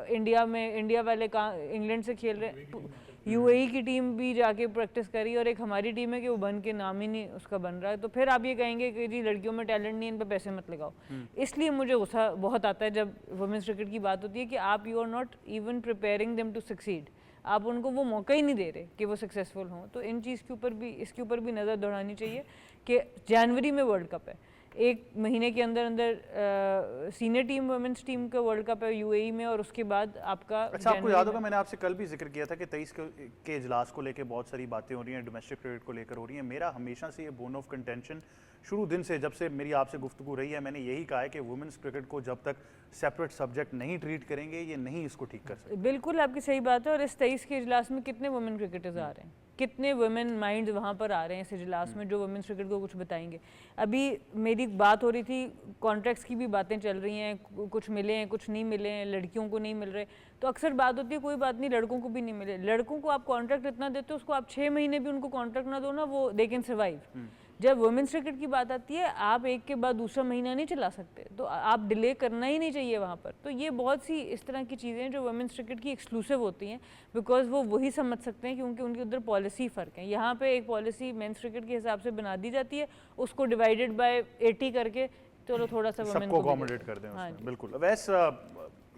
इंडिया में, इंडिया वाले कहाँ इंग्लैंड से खेल रहे हैं, यूएई की टीम भी जाके प्रैक्टिस करी, और एक हमारी टीम है कि वो बन के नाम ही नहीं उसका बन रहा है। तो फिर आप ये कहेंगे कि जी लड़कियों में टैलेंट नहीं है, इन पर पैसे मत लगाओ। इसलिए मुझे गुस्सा बहुत आता है जब वुमेन्स क्रिकेट की बात होती है कि आप you are not even preparing them to succeed, आप उनको वो मौका ही नहीं दे रहे कि वो सक्सेसफुल हों। तो इन चीज़ के ऊपर भी, इसके ऊपर भी नज़र दौड़ानी चाहिए कि जनवरी में वर्ल्ड कप है, 1 महीने के अंदर अंदर सीनियर टीम वुमेन्स टीम का वर्ल्ड कप है यूएई में, और उसके बाद आपका अच्छा, आपको याद होगा मैंने आपसे कल भी जिक्र किया था कि 23 के इजलास को लेकर बहुत सारी बातें हो रही हैं, डोमेस्टिक क्रिकेट को लेकर हो रही हैं। मेरा हमेशा से ये बोन ऑफ कंटेंशन शुरू दिन से, जब से मेरी आपसे गुफ्तगू रही है, मैंने यही कहा है कि वुमेन्स क्रिकेट को जब तक सेपरेट सब्जेक्ट नहीं ट्रीट करेंगे, ये नहीं इसको ठीक कर सकते। बिल्कुल आपकी सही बात है। और इस 23 के इजलास में कितने वुमेन क्रिकेटर्स आ रहे हैं, कितने वुमेन माइंड्स वहाँ पर आ रहे हैं इस इजलास में जो वुमेन्स क्रिकेट को कुछ बताएंगे। अभी मेरी बात हो रही थी, कॉन्ट्रैक्ट्स की भी बातें चल रही हैं, कुछ मिले हैं कुछ नहीं मिले हैं, लड़कियों को नहीं मिल रहे। तो अक्सर बात होती है कोई बात नहीं, लड़कों को भी नहीं मिले। लड़कों को आप कॉन्ट्रैक्ट इतना देते हो, उसको आप 6 महीने भी उनको कॉन्ट्रैक्ट ना दो ना, वो दे कैन सर्वाइव। जब वुमेन्स क्रिकेट की बात आती है, आप एक के बाद दूसरा महीना नहीं चला सकते, तो आप डिले करना ही नहीं चाहिए वहाँ पर। तो ये बहुत सी इस तरह की चीज़ें हैं जो वुमेन्स क्रिकेट की एक्सक्लूसिव होती हैं, बिकॉज वो वही समझ सकते हैं क्योंकि उनके उधर पॉलिसी फ़र्क है। यहाँ पे एक पॉलिसी मेंस क्रिकेट के हिसाब से बना दी जाती है, उसको डिवाइडेड बाय 80 करके चलो थोड़ा सा वुमेन सबको अकोमोडेट कर दें उसमें। बिल्कुल। वैसे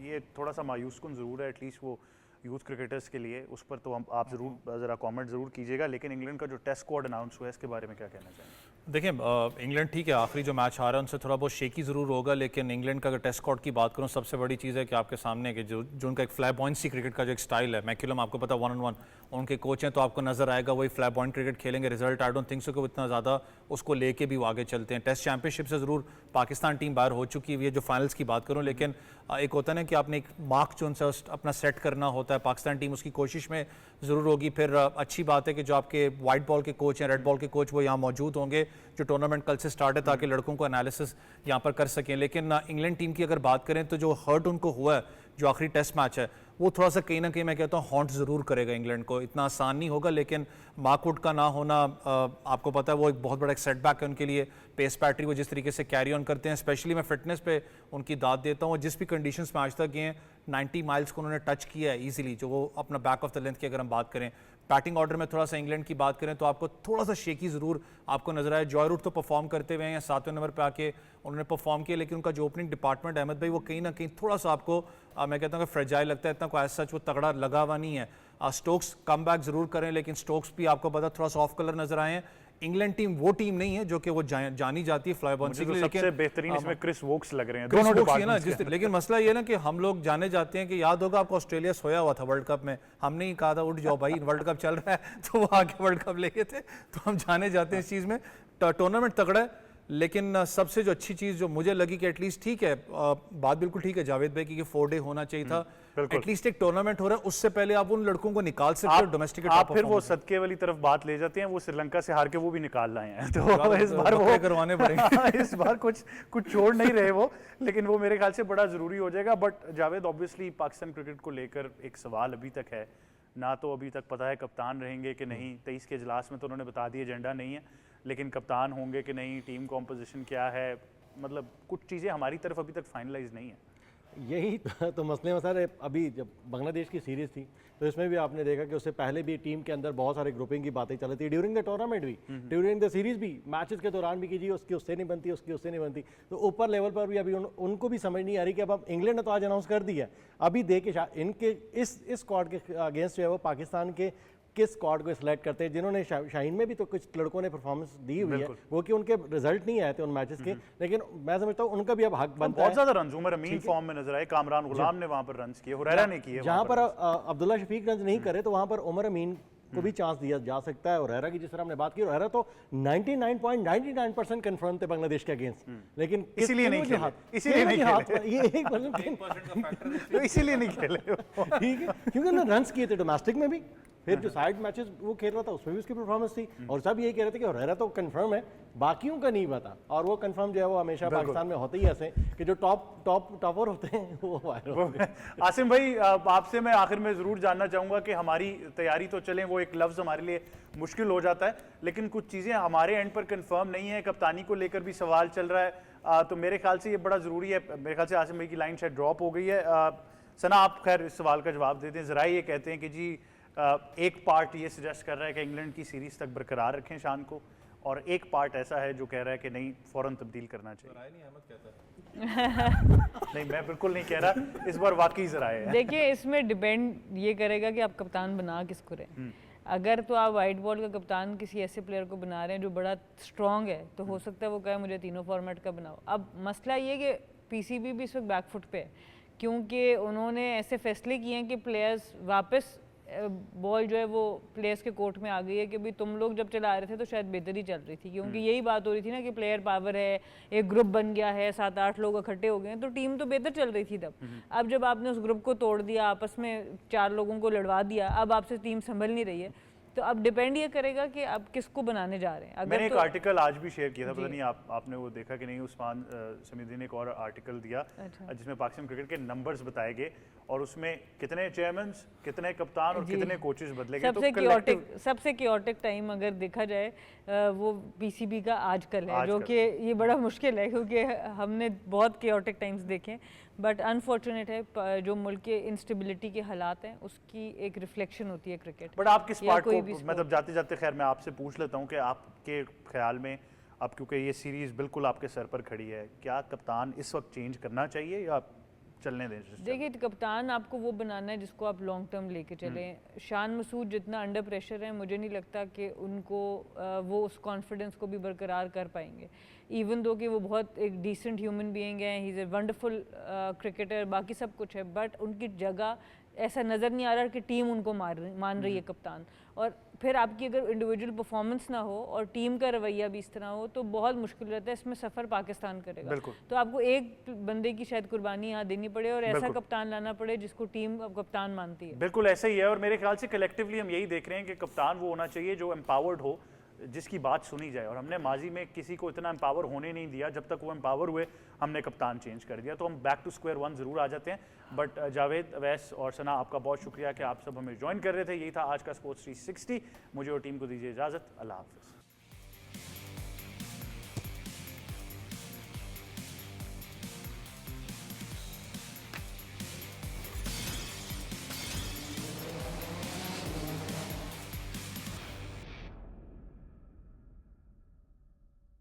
ये थोड़ा सा मायूस कुन ज़रूर है, एटलीस्ट वो यूथ क्रिकेटर्स के लिए, उस पर तो हम आप ज़रूर ज़रा कमेंट ज़रूर कीजिएगा। लेकिन इंग्लैंड का जो टेस्ट स्क्वाड अनाउंस हुआ है, इसके बारे में क्या कहना चाहेंगे? देखिए, इंग्लैंड ठीक है, आखिरी जो मैच आ रहा है उनसे थोड़ा बहुत शेकी ज़रूर होगा, लेकिन इंग्लैंड का अगर टेस्ट स्क्वाड की बात करूँ, सबसे बड़ी चीज़ है कि आपके सामने कि जो उनका एक फ्लैबॉयंसी क्रिकेट का जो एक स्टाइल है, मैक्यूलम आपको पता 1-on-1 उनके कोच हैं, तो आपको नज़र आएगा वही फ्लैबॉयंट क्रिकेट खेलेंगे। Result I don't think so कि वो इतना ज़्यादा उसको लेके भी वो आगे चलते हैं। टेस्ट चैंपियनशिप से ज़रूर पाकिस्तान टीम बाहर हो चुकी है, जो फाइनल्स की बात करूँ, लेकिन एक होता है ना कि आपने एक मार्क जो उनसे अपना सेट करना होता है, पाकिस्तान टीम उसकी कोशिश में ज़रूर होगी। फिर अच्छी बात है कि जो आपके वाइट बॉल के कोच हैं, रेड बॉल के कोच, वो यहाँ मौजूद होंगे जो टूर्नामेंट कल से स्टार्ट है, ताकि लड़कों को एनालिसिस यहाँ पर कर सकें। लेकिन इंग्लैंड टीम की अगर बात करें तो जो हर्ट उनको हुआ है, जो आखिरी टेस्ट मैच है, वो थोड़ा सा कहीं ना कहीं मैं कहता हूँ हॉन्ट ज़रूर करेगा इंग्लैंड को। इतना आसान नहीं होगा, लेकिन मार्कवुड का ना होना आपको पता है वो एक बहुत बड़ा एक सेटबैक है उनके लिए। पेस पैट्री वो जिस तरीके से कैरी ऑन करते हैं, स्पेशली मैं फिटनेस पे उनकी दाद देता हूँ। जिस भी कंडीशंस में आज तक गए हैं, 90 माइल्स को उन्होंने टच किया है ईजिली, जो वो अपना बैक ऑफ द लेंथ की अगर हम बात करें। बैटिंग ऑर्डर में थोड़ा सा इंग्लैंड की बात करें तो आपको थोड़ा सा शेकी ज़रूर आपको नजर आया। जॉय रूट तो परफॉर्म करते हुए हैं, 7वें नंबर पे आके उन्होंने परफॉर्म किया, लेकिन उनका जो ओपनिंग डिपार्टमेंट अहमद भाई, वो कहीं ना कहीं थोड़ा सा आपको मैं कहता हूँ कि फ्रेजाइल लगता है। इतना कोई सच वो तगड़ा लगा हुआ नहीं है। स्टोक्स कम बैक ज़रूर करें, लेकिन स्टोक्स भी आपको पता थोड़ा सा ऑफ कलर नजर आए हैं। इंग्लैंड टीम वो टीम नहीं है जो कि वो जानी जाती है फ्लाईबॉन्सी के लिए। सबसे बेहतरीन इसमें क्रिस वोक्स लग रहे हैं, क्रिस दोनों वोक्स है ना, डिपार्टमेंट्स के। लेकिन मसला ये है ना कि हम लोग जाने जाते हैं कि याद होगा आपको ऑस्ट्रेलिया सोया हुआ था वर्ल्ड कप में, हमने ही कहा था उठ जाओ भाई वर्ल्ड कप चल रहा है, तो वो आगे वर्ल्ड कप लेके थे। तो हम जाने जाते हैं इस चीज़ में। टूर्नामेंट तगड़ा है, लेकिन सबसे जो अच्छी चीज़ जो मुझे लगी कि एटलीस्ट ठीक है, बात बिल्कुल ठीक है जावेद भाई की कि 4 डे होना चाहिए था। एटलीस्ट एक टूर्नामेंट हो रहा है, उससे पहले आप उन लड़कों को निकाल सकते हो डोमेस्टिक। आप फिर वो सदके वाली तरफ बात ले जाते हैं, वो श्रीलंका से हार के वो भी निकाल लाए हैं, तो इस बार वो करवाने पड़ेंगे। इस बार कुछ छोड़ नहीं रहे वो, लेकिन वो मेरे ख्याल से बड़ा जरूरी हो जाएगा। But Javed, obviously Pakistan cricket को लेकर एक सवाल अभी तक है ना, तो अभी तक पता है कप्तान रहेंगे कि नहीं। 23 के इजलास में तो उन्होंने बता दिया एजेंडा नहीं है, लेकिन कप्तान होंगे कि नहीं, टीम कॉम्पोजिशन क्या है, मतलब कुछ चीज़ें हमारी तरफ अभी तक फाइनलाइज नहीं है। यही तो मसले मसाले। अभी जब बांग्लादेश की सीरीज़ थी तो इसमें भी आपने देखा कि उससे पहले भी टीम के अंदर बहुत सारे ग्रुपिंग की बातें चल रही थी, ड्यूरिंग द टूर्नामेंट भी, ड्यूरिंग द सीरीज़ भी, मैचेस के दौरान भी कीजिए, उसकी उससे नहीं बनती, उसकी उससे नहीं बनती। तो ऊपर लेवल पर भी अभी उनको भी समझ नहीं आ रही कि अब इंग्लैंड ने तो आज अनाउंस कर दिया, अभी देखे इनके इस स्क्वाड के अगेंस्ट जो है वो पाकिस्तान के किस स्क्वाड को सिलेक्ट करते हैं। जिन्होंने शाहीन में भी तो कुछ लड़कों ने परफॉर्मेंस दी हुई है, वो कि उनके रिजल्ट नहीं आए थे उन मैचेस के, लेकिन मैं समझता हूँ उनका भी अब हक बनता बहुत है। ज्यादा रन उमर अमीन फॉर्म में नजर आए, कामरान गुलाम ने वहां पर रन किए, हुरैरा ने किए। जहाँ पर अब्दुल्ला शफीक रन नहीं करे तो वहाँ पर उमर अमीन को भी चांस दिया जा सकता है। और हुरैरा की जिस तरह हमने बात की, हुरैरा तो 99.99% कंफर्म थे बांग्लादेश के अगेंस्ट, लेकिन इसीलिए नहीं खेले, इसीलिए नहीं खेले, ये 1% तो इसीलिए नहीं खेले। ठीक है, क्योंकि उन्होंने रन्स किए थे डोमेस्टिक में भी, फिर जो साइड मैचेस वो खेल रहा था उसमें भी उसकी परफॉर्मेंस थी, और सब यही कह रहे थे कि हुरैरा तो कंफर्म है, बाकियों का नहीं पता। और वो कंफर्म जो है वो हमेशा पाकिस्तान में होते ही ऐसे कि जो टॉपर होते हैं वो वायरल होते हैं। आसिम भाई, आपसे मैं आखिर में ज़रूर जानना चाहूँगा कि हमारी तैयारी तो चलें, वो एक लफ्ज़ हमारे लिए मुश्किल हो जाता है, लेकिन कुछ चीज़ें हमारे एंड पर कंफर्म नहीं है। कप्तानी को लेकर भी सवाल चल रहा है, तो मेरे ख्याल से ये बड़ा ज़रूरी है। मेरे ख्याल से आसिम भाई की लाइन शायद ड्रॉप हो गई है। सना, आप खैर इस सवाल का जवाब देते हैं। ज़रा ये कहते हैं कि जी एक पार्ट ये सजेस्ट कर रहा है कि इंग्लैंड की सीरीज़ तक बरकरार रखें शान को, और एक पार्ट ऐसा है जो कह रहा है कि नहीं, फ़ौरन तब्दील करना चाहिए। नहीं, मैं बिल्कुल नहीं कह रहा, इस बार वाकई जरा है। देखिए, इसमें डिपेंड ये करेगा कि आप कप्तान बना किसको रहे हैं। अगर तो आप वाइट बॉल का कप्तान किसी ऐसे प्लेयर को बना रहे हैं जो बड़ा स्ट्रॉन्ग है, तो हो सकता है वो कहे मुझे तीनों फॉर्मेट का बनाओ। अब मसला ये कि पीसीबी भी इस वक्त बैकफुट पे है, क्योंकि उन्होंने ऐसे फैसले किए हैं कि प्लेयर्स वापस बॉल जो है वो प्लेयर्स के कोर्ट में आ गई है कि भाई तुम लोग जब चला रहे थे तो शायद बेहतरी चल रही थी, क्योंकि यही बात हो रही थी ना कि प्लेयर पावर है, एक ग्रुप बन गया है, 7-8 लोग इकट्ठे हो गए हैं, तो टीम तो बेहतर चल रही थी तब। अब जब आपने उस ग्रुप को तोड़ दिया, आपस में 4 लोगों को लड़वा दिया, अब आपसे टीम संभल नहीं रही है, तो अब डिपेंड ये करेगा कि आप किसको बनाने जा रहे हैं। अगर मैंने एक तो आर्टिकल आज भी शेयर किया था, पता नहीं आपने वो देखा कि नहीं, उस्मान समीदी ने एक और आर्टिकल दिया जिसमें पाकिस्तान क्रिकेट के नंबर्स बताए गए, और उसमें कितने चेयरमैन, कितने कप्तान और कितने कोचेस बदले गए। सबसे क्योटिक टाइम अगर देखा जाए वो पीसीबी का आजकल है, जो कि ये बड़ा मुश्किल है, क्योंकि हमने बहुत क्योटिक टाइम्स देखे, बट अनफॉर्चुनेट है जो मुल्क के इंस्टेबिलिटी के हालात हैं उसकी एक रिफ्लेक्शन होती है क्रिकेट। बट आप किस पार्ट को, मतलब जाते जाते खैर मैं आपसे पूछ लेता हूँ कि आपके ख्याल में, अब क्योंकि ये सीरीज़ बिल्कुल आपके सर पर खड़ी है, क्या कप्तान इस वक्त चेंज करना चाहिए या चलने दें? देखिए, कप्तान आपको वो बनाना है जिसको आप लॉन्ग टर्म लेके चलें। शान मसूद जितना अंडर प्रेशर है, मुझे नहीं लगता कि उनको वो उस कॉन्फिडेंस को भी बरकरार कर पाएंगे, इवन दो कि वो बहुत एक डिसेंट ह्यूमन बीइंग है, he is a wonderful cricketer, बाकी सब कुछ है, बट उनकी जगह ऐसा नज़र नहीं आ रहा कि टीम उनको मान रही है कप्तान। और फिर आपकी अगर इंडिविजुअल परफॉर्मेंस ना हो और टीम का रवैया भी इस तरह हो तो बहुत मुश्किल रहता है। इसमें सफ़र पाकिस्तान करेगा, तो आपको एक बंदे की शायद कुर्बानी यहाँ देनी पड़े और ऐसा कप्तान लाना पड़े जिसको टीम कप्तान मानती है। बिल्कुल ऐसा ही है, और मेरे ख्याल से कलेक्टिवली हम यही देख रहे हैं कि कप्तान वो होना चाहिए जो एम्पावर्ड हो, जिसकी बात सुनी जाए, और हमने माजी में किसी को इतना एम्पावर होने नहीं दिया। जब तक वो एम्पावर हुए हमने कप्तान चेंज कर दिया, तो हम बैक टू स्क्वायर वन ज़रूर आ जाते हैं। बट जावेद, अवैस और सना, आपका बहुत शुक्रिया कि आप सब हमें ज्वाइन कर रहे थे। यही था आज का स्पोर्ट्स 360। मुझे और टीम को दीजिए इजाज़त। अल्लाह हाफ़िज़।